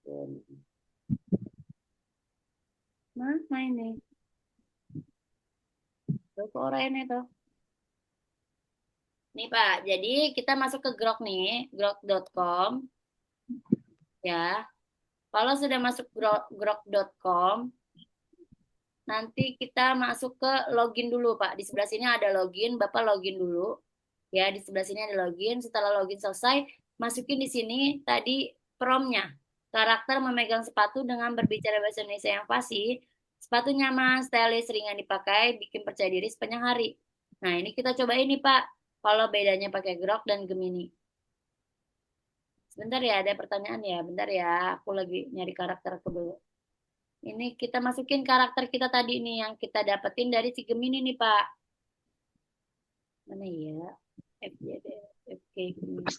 Gemini. Mana ini? Tuh, kok orangnya tuh. Nih Pak, jadi kita masuk ke Grok nih, grok.com ya. Kalau sudah masuk grok.com, nanti kita masuk ke login dulu Pak. Di sebelah sini ada login, Bapak login dulu. Ya, di sebelah sini ada login. Setelah login selesai, masukin di sini tadi promnya. Karakter memegang sepatu dengan berbicara bahasa Indonesia yang fasih. Sepatu nyaman, stylish, ringan dipakai, bikin percaya diri sepanjang hari. Nah, ini kita coba ini Pak. Kalau bedanya pakai Grok dan Gemini. Sebentar ya, ada pertanyaan ya. Bentar ya, aku lagi nyari karakter aku dulu. Ini kita masukin karakter kita tadi nih yang kita dapetin dari si Gemini nih Pak. Mana ya? FJD, FK Gemini.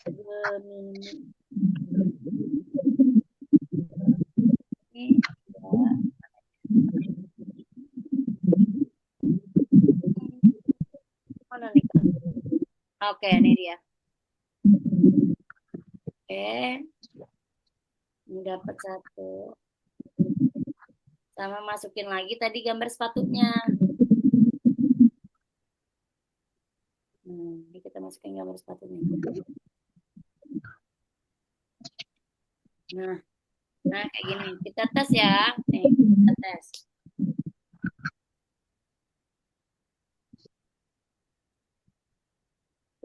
Gemini. Ini ya. Mana nih Kak? Oke, ini dia. Oke, ini dapat satu. Sama masukin lagi tadi gambar sepatunya. Ini kita masukin gambar sepatunya. Nah, kayak gini. Kita tes ya. Nih, kita tes.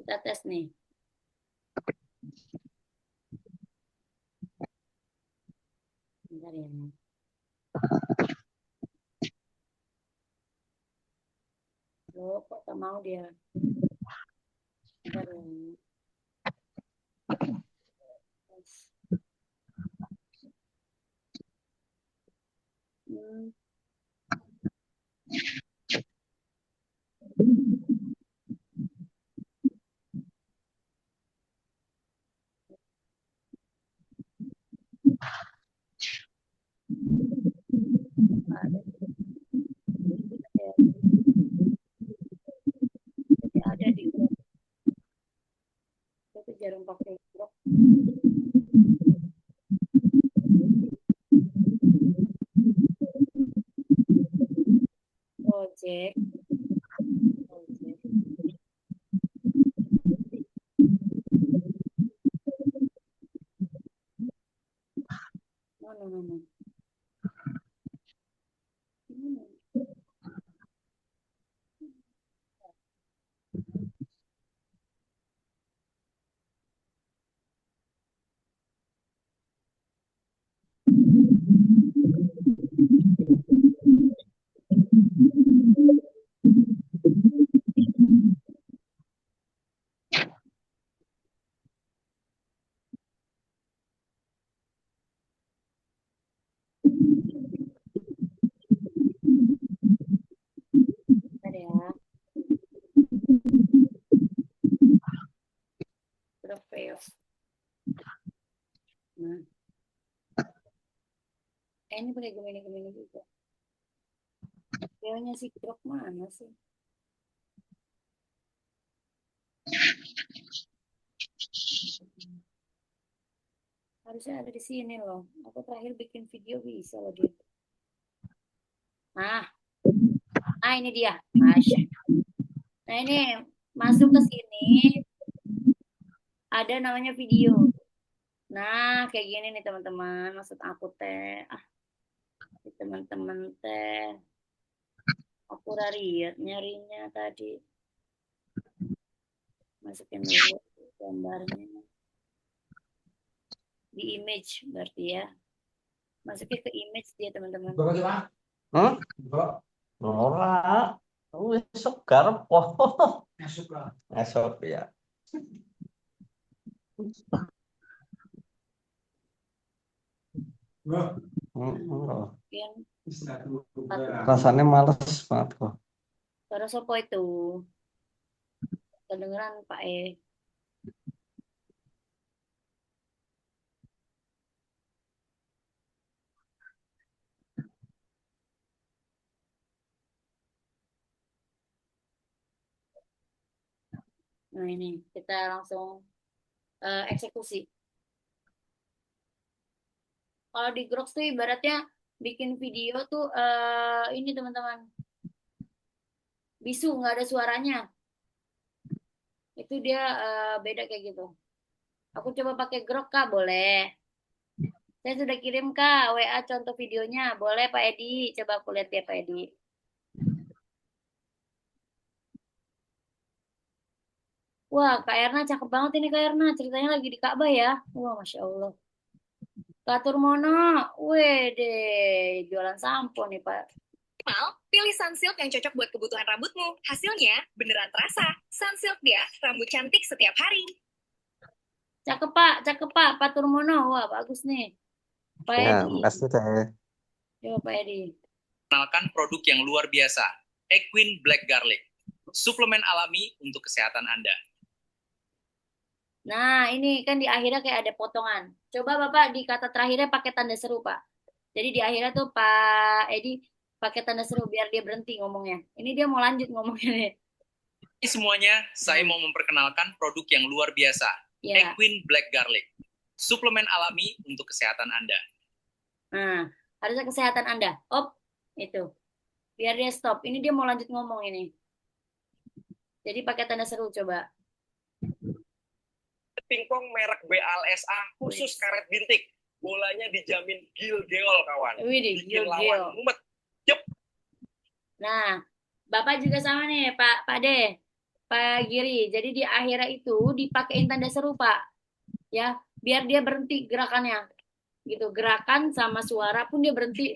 Kita tes nih. Bentar ya. Loh, kok tak mau dia? Bentar ya. Tes. Hmm. Ada. Ya. cek. Saya cek. Mana, mana? Mana? Bentar ya. Trofeo. Nah. Ini pakai Gemini juga. Treonya si Grok mana sih? Harusnya ada di sini loh. Aku terakhir bikin video bisa loh dia. Nah, ini dia. Masya. Nah ini masuk ke sini ada namanya video. Nah kayak gini nih teman-teman. Maksud aku teh, teman-teman teh, aku lihat nyarinya tadi. Masukin dulu gambarnya di image berarti ya. Masukin ke image dia teman-teman. Hmm? Ora. Esok garap kok. Esok ya. Mungkin Rasanya males banget kok. suara sopo itu kedengeran Pak Nah ini kita langsung eksekusi. Kalau di Grok tuh ibaratnya bikin video tuh ini teman-teman bisu nggak ada suaranya. Itu dia beda kayak gitu. Aku coba pakai Grok Kak, boleh. Saya sudah kirim Kak WA contoh videonya. Boleh Pak Edi, coba aku lihat ya Pak Edi. Wah, Kak Erna cakep banget ini Kak Erna. Ceritanya lagi di Ka'bah ya. Wah, Masya Allah. Katur Mono, wede, jualan sampo nih Pak. Pilih Sunsilk yang cocok buat kebutuhan rambutmu. Hasilnya beneran terasa. Sunsilk dia, rambut cantik setiap hari. Cakep Pak, Patur Mono. Wah, bagus nih. Pak Ya, Edi. makasih teh. Coba Pak Edi. Kenalkan produk yang luar biasa, Equine Black Garlic. Suplemen alami untuk kesehatan Anda. Nah, ini kan di akhirnya kayak ada potongan. Coba Bapak di kata terakhirnya pakai tanda seru, Pak. Jadi di akhirnya tuh Pak Edi pakai tanda seru biar dia berhenti ngomongnya. Ini dia mau lanjut ngomongnya nih. Ini semuanya saya mau memperkenalkan produk yang luar biasa, Ya. Equine Black Garlic. Suplemen alami untuk kesehatan Anda. Nah, harusnya kesehatan Anda. Itu. Biar dia stop. Ini dia mau lanjut ngomong ini. Jadi pakai tanda seru coba. Pingpong merek BALSA khusus karet bintik. Bolanya dijamin gil-geol kawan. Widih, Bikin gil-gil. lawan mumet. Yup. Nah, Bapak juga sama nih, Pak De, Pak Giri. Jadi di akhirnya itu dipakein tanda seru, Pak. Ya, biar dia berhenti gerakannya. Gitu, gerakan sama suara pun dia berhenti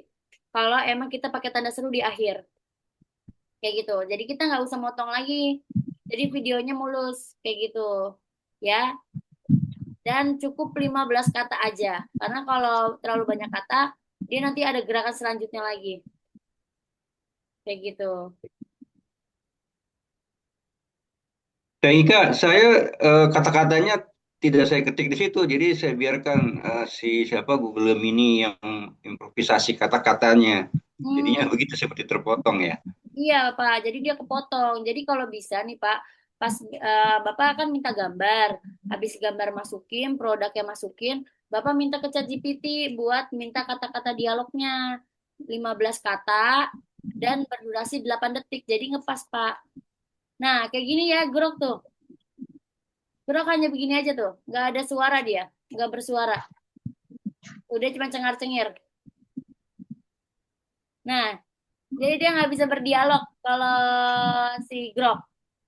kalau emang kita pakai tanda seru di akhir. Kayak gitu. Jadi kita nggak usah motong lagi. Jadi videonya mulus kayak gitu. Ya. Dan cukup 15 kata aja. Karena kalau terlalu banyak kata, dia nanti ada gerakan selanjutnya lagi. Kayak gitu. Dan Ika, saya kata-katanya tidak saya ketik di situ, jadi saya biarkan si siapa Google Gemini yang improvisasi kata-katanya. Jadinya begitu seperti terpotong ya. Iya, Pak. Jadi dia kepotong. Jadi kalau bisa nih, Pak, pas Bapak kan minta gambar. Habis gambar masukin, produknya masukin, Bapak minta ke ChatGPT buat minta kata-kata dialognya. 15 kata, dan berdurasi 8 detik. Jadi ngepas, Pak. Nah, kayak gini ya grok tuh. Grok hanya begini aja tuh. Nggak ada suara dia. Nggak bersuara. Udah cuma cengar-cengir. Nah, jadi dia nggak bisa berdialog kalau si grok.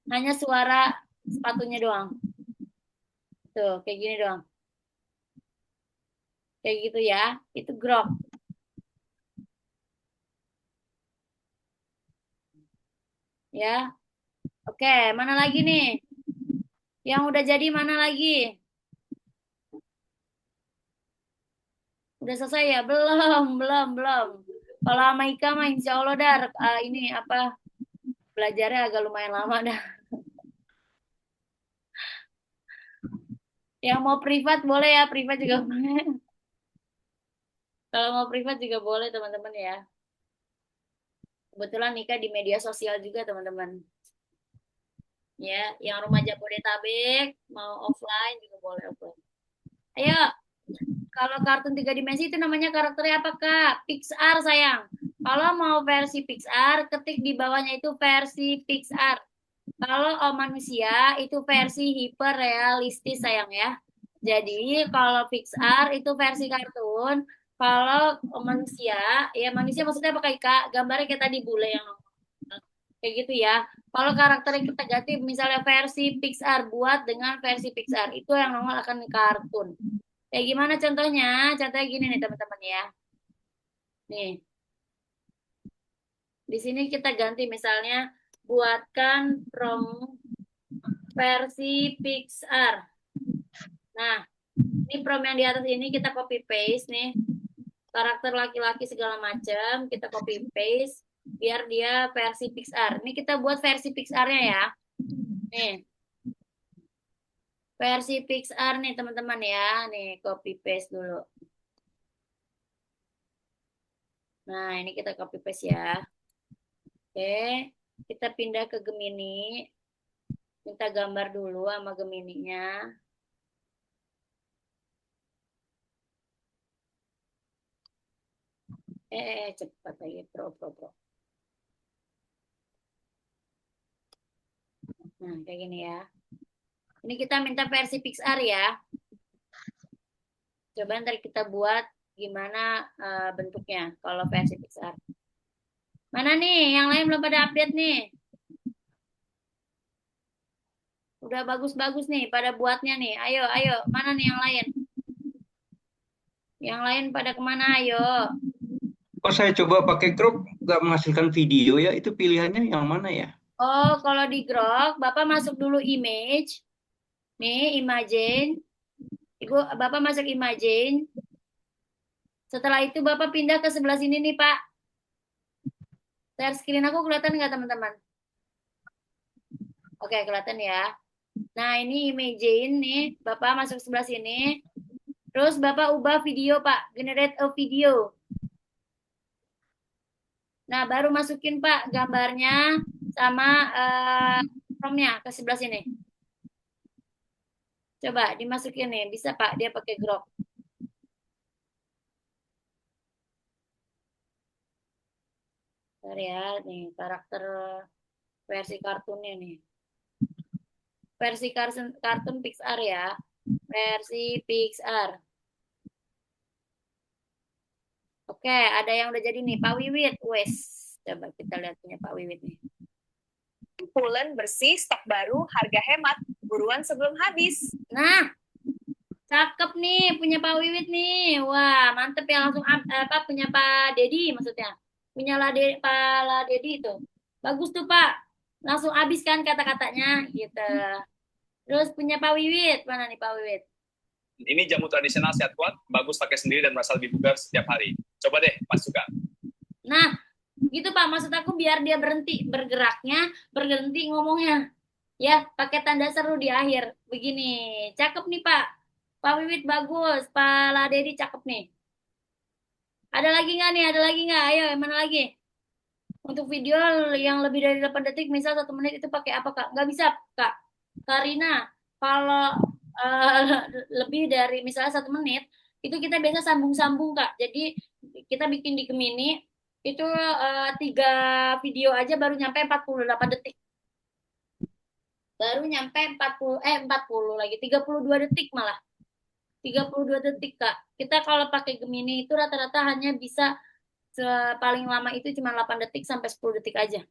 Hanya suara sepatunya doang. Tuh, kayak gini doang. Kayak gitu ya. Itu grok. Ya. Oke, mana lagi nih? Yang udah jadi mana lagi? Udah selesai ya? Belum. Kalau sama Ika mah insya Allah dar, ini apa belajarnya agak lumayan lama dah. Yang mau privat boleh ya, privat juga boleh. Kalau mau privat juga boleh teman-teman ya. Kebetulan Nika di media sosial juga teman-teman. Ya, yang rumah Jabodetabek mau offline juga boleh offline. Ayo, kalau kartun 3 dimensi itu namanya karakternya apa, Kak? Pixar, sayang. Kalau mau versi Pixar, ketik di bawahnya itu versi Pixar. Kalau manusia itu versi hiperrealistis, sayang ya. Jadi kalau Pixar itu versi kartun. Kalau manusia, ya manusia maksudnya apa, Kak? Gambarnya kayak tadi bule yang kayak gitu ya. Kalau karakter yang kita ganti misalnya versi Pixar, buat dengan versi Pixar. Itu yang nongol akan kartun. Kayak gimana contohnya? Contohnya gini nih teman-teman ya. Nih, di sini kita ganti misalnya buatkan from versi Pixar. Nah, ini from yang di atas ini kita copy paste nih. Karakter laki-laki segala macam kita copy paste biar dia versi Pixar. Ini kita buat versi Pixar-nya ya. Nih. Versi Pixar nih teman-teman ya. Nih copy paste dulu. Nah, ini kita copy paste ya. Oke, kita pindah ke Gemini. Minta gambar dulu sama Gemininya. Cepat lagi pro. Nah, kayak gini ya. Ini kita minta versi Pixar ya. Coba ntar kita buat gimana bentuknya kalau versi Pixar. Mana nih? Yang lain belum pada update nih. Udah bagus-bagus nih pada buatnya nih. Ayo. Mana nih yang lain? Yang lain pada kemana? Ayo. Oh, saya coba pakai Grok nggak menghasilkan video ya. Itu pilihannya yang mana ya? Oh, kalau di Grok, Bapak masuk dulu image. Nih, imagine. Bapak masuk imagine. Setelah itu Bapak pindah ke sebelah sini nih, Pak. Share screen aku kelihatan nggak, teman-teman? Oke, kelihatan ya. Nah, ini imagine nih. Bapak masuk sebelah sini. Terus Bapak ubah video, Pak. Generate a video. Nah, baru masukin, Pak, gambarnya sama promnya ke sebelah sini. Coba dimasukin nih. Bisa, Pak. Dia pakai Grok. Bentar ya, nih karakter versi kartunnya nih. Versi kartun Pixar ya. Versi Pixar. Oke, ada yang udah jadi nih, Pak Wiwit. Wes, coba kita lihat punya Pak Wiwit nih. Pulen bersih, stok baru, harga hemat. Buruan sebelum habis. Nah, cakep nih punya Pak Wiwit nih. Wah, mantep ya langsung apa punya Pak Dedi maksudnya. Punya Pak Dedi itu. Bagus tuh, Pak. Langsung habis kan kata-katanya gitu. Terus punya Pak Wiwit. Mana nih Pak Wiwit? Ini jamu tradisional sehat kuat, bagus pakai sendiri dan merasa lebih bugar setiap hari. Coba deh, Mas suka. Nah, gitu Pak. Maksud aku biar dia berhenti bergeraknya, berhenti ngomongnya. Ya, pakai tanda seru di akhir. Begini. Cakep nih, Pak. Pak Wiwit bagus. Pak Ladedi cakep nih. Ada lagi nggak nih? Ada lagi nggak? Ayo, yang mana lagi? Untuk video yang lebih dari 8 detik, misal 1 menit itu pakai apa, Kak? Nggak bisa, Kak. Karina, kalau lebih dari misalnya 1 menit, itu kita biasa sambung-sambung, Kak. Jadi kita bikin di Gemini, Itu 3 video aja baru nyampe 48 detik. Baru nyampe 40 lagi, 32 detik malah. 32 detik, Kak. Kita kalau pakai Gemini itu rata-rata hanya bisa paling lama itu cuma 8 detik sampai 10 detik aja.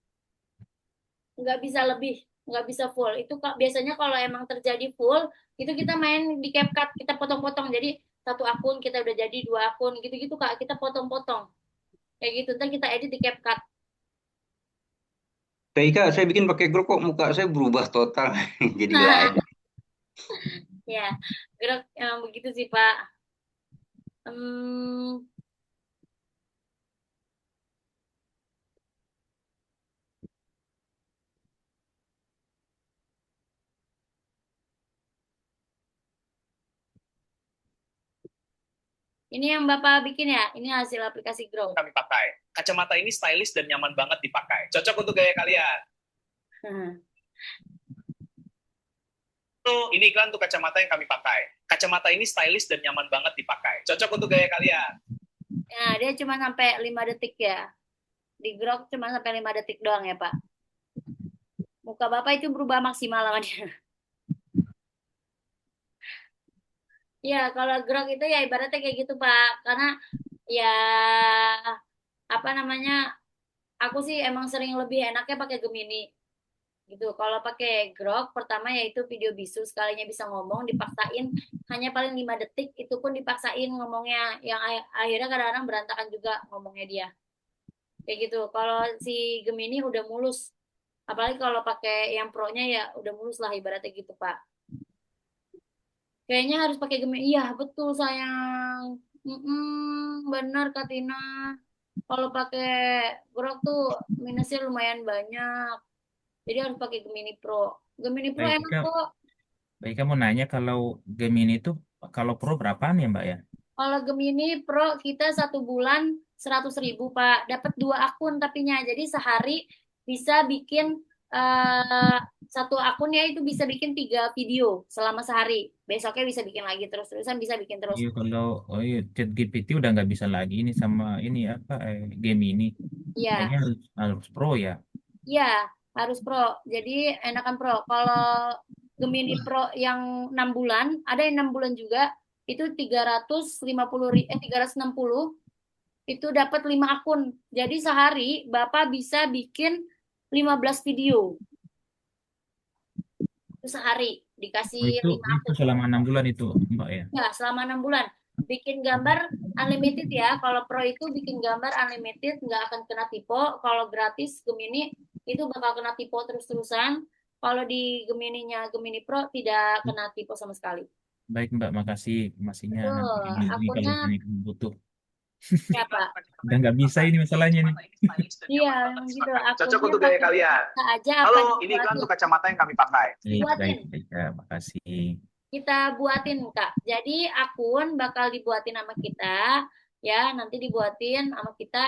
Nggak bisa lebih, nggak bisa full. Itu Kak, biasanya kalau emang terjadi full, itu kita main di CapCut, kita potong-potong. Jadi satu akun kita udah jadi 2 akun gitu-gitu Kak, kita potong-potong. Kayak gitu, ntar kita edit di CapCut. Teh Ika, saya bikin pakai Grok kok muka saya berubah total jadi lain. Ya, gerak emang begitu sih Pak. Hmm, ini yang Bapak bikin ya? Ini hasil aplikasi Grow. Kami pakai. Kacamata ini stylish dan nyaman banget dipakai. Cocok untuk gaya kalian. Tuh, ini iklan untuk kacamata yang kami pakai. Kacamata ini stylish dan nyaman banget dipakai. Cocok untuk gaya kalian. Nah, dia cuma sampai 5 detik ya. Di Grok cuma sampai 5 detik doang ya, Pak. Muka Bapak itu berubah maksimal sama dia. Ya, kalau Grok itu ya ibaratnya kayak gitu, Pak. Karena ya apa namanya? Aku sih emang sering lebih enaknya pakai Gemini gitu. Kalau pakai Grok pertama yaitu video bisu, sekalinya bisa ngomong dipaksain hanya paling 5 detik, itu pun dipaksain ngomongnya yang akhirnya kadang-kadang berantakan juga ngomongnya dia. Kayak gitu. Kalau si Gemini udah mulus. Apalagi kalau pakai yang pro-nya ya udah mulus lah ibaratnya gitu, Pak. Kayaknya harus pakai Gemini. Iya, betul sayang. Benar Kak Tina. Kalau pakai Grok tuh minusnya lumayan banyak. Jadi harus pakai Gemini Pro. Gemini Pro Baik, enak Kak. kok. Baik, kamu nanya kalau Gemini itu kalau Pro berapaan ya, Mbak ya? Kalau Gemini Pro kita 1 bulan 100.000 Pak. Dapat 2 akun tapinya. Jadi sehari bisa bikin satu akunnya itu bisa bikin 3 video selama sehari. Besoknya bisa bikin lagi terus-terusan bisa bikin terus. Iya, kalau ChatGPT udah nggak bisa lagi ini sama ini apa Gemini. Iya, Kayaknya harus Pro ya. iya harus Pro. Jadi enakan Pro. Kalau Gemini Pro yang 6 bulan, ada yang 6 bulan juga, itu 360 itu dapat 5 akun. Jadi sehari Bapak bisa bikin 15 video. Itu sehari dikasih Oh, 5 itu akun. selama 6 bulan itu, Mbak ya. Ya, selama 6 bulan. Bikin gambar unlimited ya. Kalau Pro itu bikin gambar unlimited, nggak akan kena typo. Kalau gratis Gemini itu bakal kena typo terus-terusan. Kalau di Gemininya Gemini Pro tidak kena typo sama sekali. Baik, Mbak, makasih informasinya. Betul. Nanti ini kalau Akunnya misalnya kamu butuh. siapa? Udah nggak bisa ini masalahnya nih. Iya, gitu. Cocok Akunnya untuk gaya pakai kalian. kita aja apa Halo, ini iklan dibuatin. untuk kacamata yang kami pakai. Baik, baik, Buatin. baik, Kak. Makasih. Kita buatin Kak. Jadi akun bakal dibuatin sama kita ya, nanti dibuatin sama kita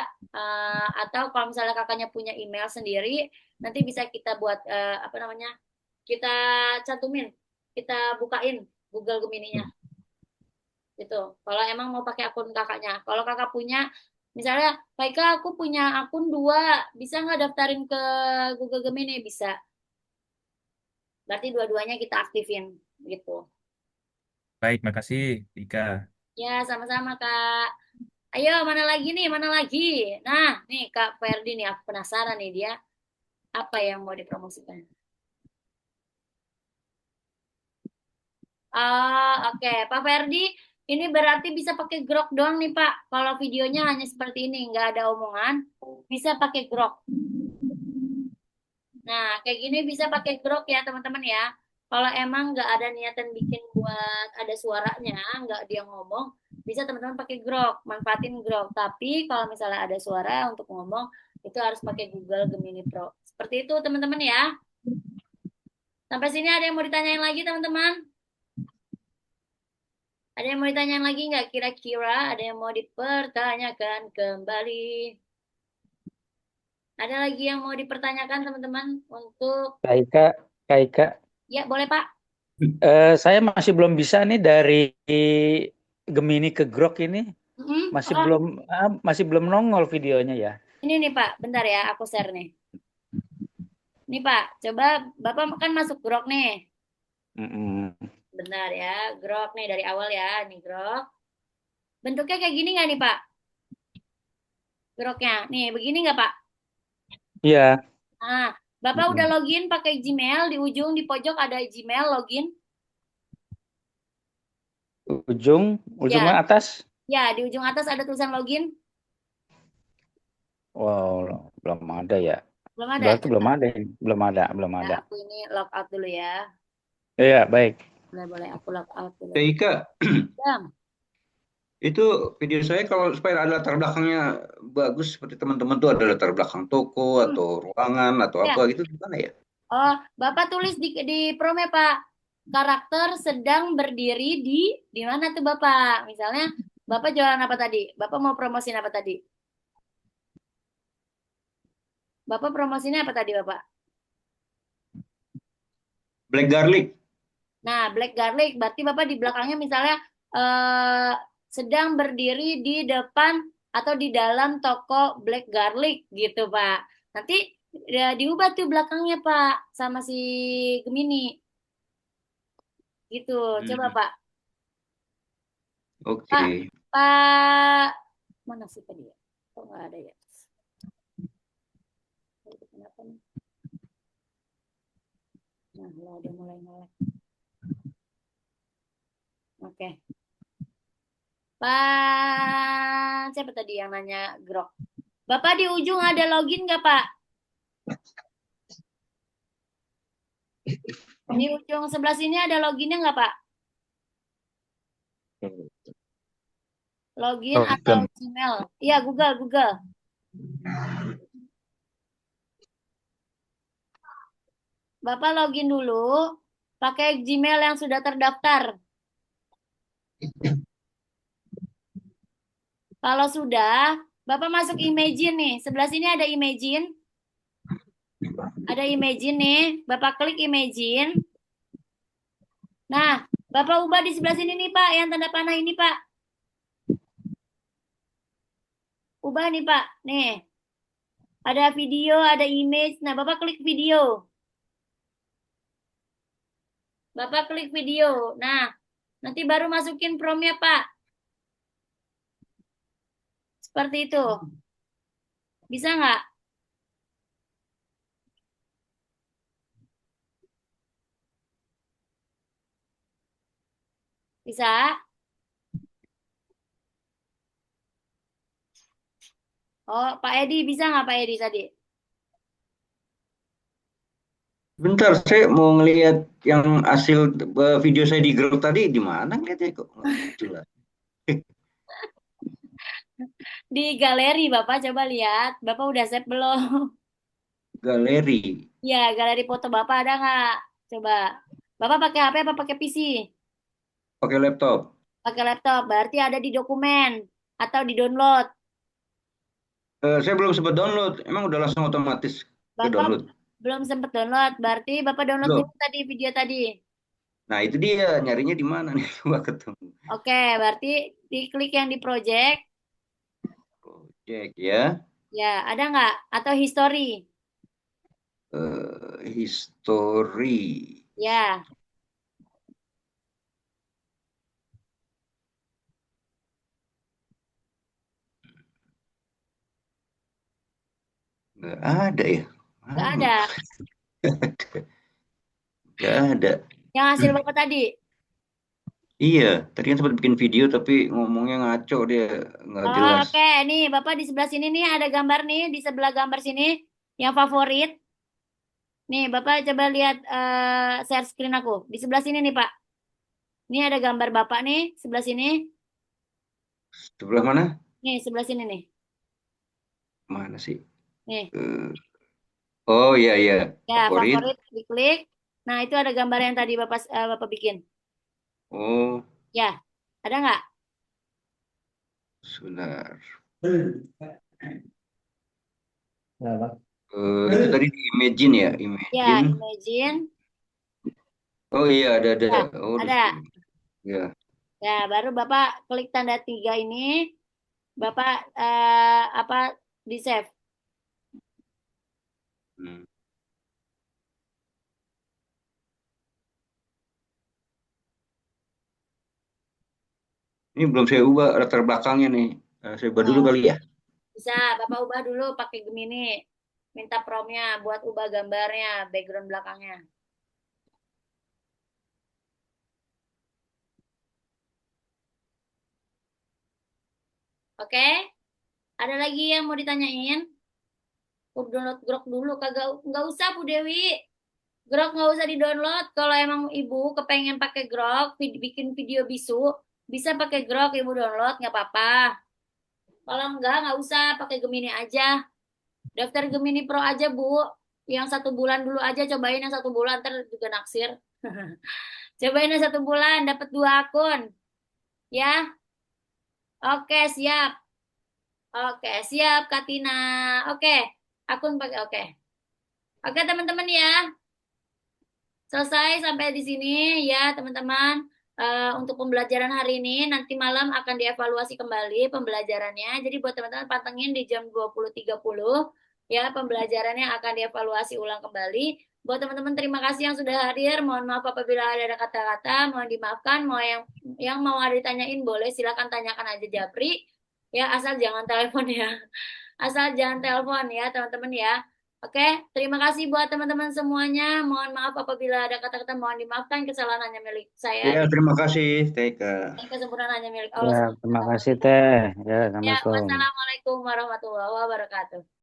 atau kalau misalnya kakaknya punya email sendiri, nanti bisa kita buat apa namanya? Kita cantumin, kita bukain Google Gemini-nya. Gitu. Kalau emang mau pakai akun kakaknya. Kalau kakak punya misalnya, Kak Ika, aku punya akun 2, bisa nggak daftarin ke Google Gemini? Bisa. Berarti dua-duanya kita aktifin gitu. Baik, makasih, Ika. Ya, sama-sama, Kak. Ayo, mana lagi nih? Mana lagi? Nah, nih Kak Ferdi nih, aku penasaran nih dia. Apa yang mau dipromosikan? Oke. Pak Ferdi, ini berarti bisa pakai Grok doang nih, Pak. Kalau videonya hanya seperti ini, nggak ada omongan, bisa pakai Grok. Nah, kayak gini bisa pakai Grok ya, teman-teman ya. Kalau emang nggak ada niatan bikin buat ada suaranya, nggak dia ngomong, bisa teman-teman pakai Grok, manfaatin Grok. Tapi kalau misalnya ada suara untuk ngomong, itu harus pakai Google Gemini Pro. Seperti itu teman-teman ya. Sampai sini ada yang mau ditanyain lagi teman-teman? Ada yang mau ditanyain lagi nggak kira-kira? Ada yang mau dipertanyakan kembali? Ada lagi yang mau dipertanyakan teman-teman untuk... Kak Ika, Kak Ika. Ya, boleh Pak. Saya masih belum bisa nih dari Gemini ke Grok ini. Mm-mm. Masih belum nongol videonya ya. Ini nih Pak, bentar ya, aku share nih. Nih Pak, coba Bapak kan masuk Grok nih. Mm-mm. Bentar ya, Grok nih dari awal ya, nih Grok. Bentuknya kayak gini nggak nih Pak? Groknya, nih begini nggak Pak? Iya. Nah, Bapak udah Mm-mm. login pakai Gmail, di ujung di pojok ada Gmail login. Ujung Ya, atas. ya di ujung atas ada tulisan login. Wow, belum ada ya. Belum ada. Berarti belum Coba ada ini. Belum ya, ada. aku ini log out dulu ya. Iya, baik. Boleh aku log out dulu. Teh Ika, Bang. itu video saya kalau supaya ada latar belakangnya bagus seperti teman-teman tuh ada latar belakang toko Hmm, atau ruangan atau apa ya. gitu gimana ya? Oh, Bapak tulis di promnya Pak. Karakter sedang berdiri di mana tuh Bapak? Misalnya Bapak jualan apa tadi? Bapak mau promosiin apa tadi? Bapak promosinya apa tadi Bapak? Black garlic. Nah, black garlic berarti Bapak di belakangnya misalnya eh, sedang berdiri di depan atau di dalam toko black garlic gitu, Pak. Nanti ya, diubah tuh belakangnya, Pak, sama si Gemini gitu. Coba, Hmm, Pak. Pak, oke. Pak, mana sih tadi ya? Kok nggak ada ya? Kenapa nih? Nah, lo udah mulai nolak. Oke. Pak, siapa tadi yang nanya Grok? Bapak di ujung ada login nggak, Pak? Di ujung sebelah sini ada loginnya nggak, Pak? Login atau Oke. Gmail? Iya, Google, Google. Bapak login dulu pakai Gmail yang sudah terdaftar. Kalau sudah, Bapak masuk Imagine nih. Sebelah sini ada Imagine. Ada Imagine nih. Bapak klik Imagine. Nah, Bapak ubah di sebelah sini nih, Pak. Yang tanda panah ini, Pak. Ubah nih, Pak. Nih. Ada video, ada image. Nah, Bapak klik video. Bapak klik video. Nah, nanti baru masukin promnya, Pak. Seperti itu. Bisa nggak? Bisa? Oh, Pak Edi bisa nggak Pak Edi tadi? Bentar, saya mau ngelihat yang hasil video saya di grup tadi di mana ngeliatnya kok nggak muncul lah. Di galeri Bapak coba lihat. Bapak udah save belum? Galeri, Ya, galeri foto Bapak ada nggak? Coba. Bapak pakai HP apa pakai PC? pakai laptop. Pakai laptop. Berarti ada di dokumen atau di download. Saya belum sempat download. Emang udah langsung otomatis ke Bapak download? belum sempat download. Berarti Bapak download dulu Belum. tadi video tadi. Nah, itu dia nyarinya di mana nih? Coba ketemu. Oke, berarti diklik yang di project. Project ya. Ya, ada nggak? Atau history? History. Ya, Nggak ada ya. nggak Mana? ada. Nggak ada. Yang hasil Bapak tadi. Iya, tadi kan sempat bikin video tapi ngomongnya ngaco dia, nggak Oh, jelas. oke. Nih, Bapak di sebelah sini nih ada gambar nih. Di sebelah gambar sini. Yang favorit. Nih, Bapak coba lihat share screen aku. Di sebelah sini nih, Pak. Ini ada gambar Bapak nih, sebelah sini. Sebelah mana? Nih, sebelah sini nih. Mana sih? Nih, Eh, oh iya iya, ya favorit. favorit diklik. Nah, itu ada gambar yang tadi Bapak bikin. Oh, Ya, ada nggak? sebentar. Apa? Itu tadi di Imagine ya, Ya, Imagine. imagine. Oh iya ada. Ya, Oh, ada. ya. Ya, baru Bapak klik tanda 3 ini. Bapak di save. Hmm. Ini belum saya ubah latar belakangnya nih. Saya ubah dulu Oh, kali ya. bisa, Bapak ubah dulu pakai Gemini. Minta promnya buat ubah gambarnya, background belakangnya. Oke? Ada lagi yang mau ditanyain? Download Grok dulu, kagak nggak usah Bu Dewi. Grok nggak usah di-download. Kalau emang Ibu kepengen pakai Grok, bikin video bisu, bisa pakai Grok Ibu download, nggak apa-apa. Kalau nggak usah, pakai Gemini aja. Daftar Gemini Pro aja, Bu. Yang 1 bulan dulu aja, cobain yang 1 bulan, ntar juga naksir. Cobain yang 1 bulan, dapat 2 akun. Ya, oke siap. Oke, siap Katina. Oke, akun pakai oke. Oke teman-teman ya. Selesai sampai di sini ya teman-teman. Untuk pembelajaran hari ini nanti malam akan dievaluasi kembali pembelajarannya. Jadi buat teman-teman pantengin di jam 20.30 ya pembelajarannya akan dievaluasi ulang kembali. Buat teman-teman terima kasih yang sudah hadir. Mohon maaf apabila ada kata-kata, mohon dimaafkan. Mau yang mau ada ditanyain boleh silakan tanyakan aja Japri. Ya asal jangan telepon ya. Asal jangan telepon ya teman-teman ya. Oke, terima kasih buat teman-teman semuanya. Mohon maaf apabila ada kata-kata mohon dimaafkan. Kesalahan hanya milik saya. Ya, terima kasih, Teka. Kesempurnaan hanya milik Allah Ya, SWT. terima kasih Teh. Ya, Ya, Assalamualaikum. wassalamualaikum warahmatullahi wabarakatuh.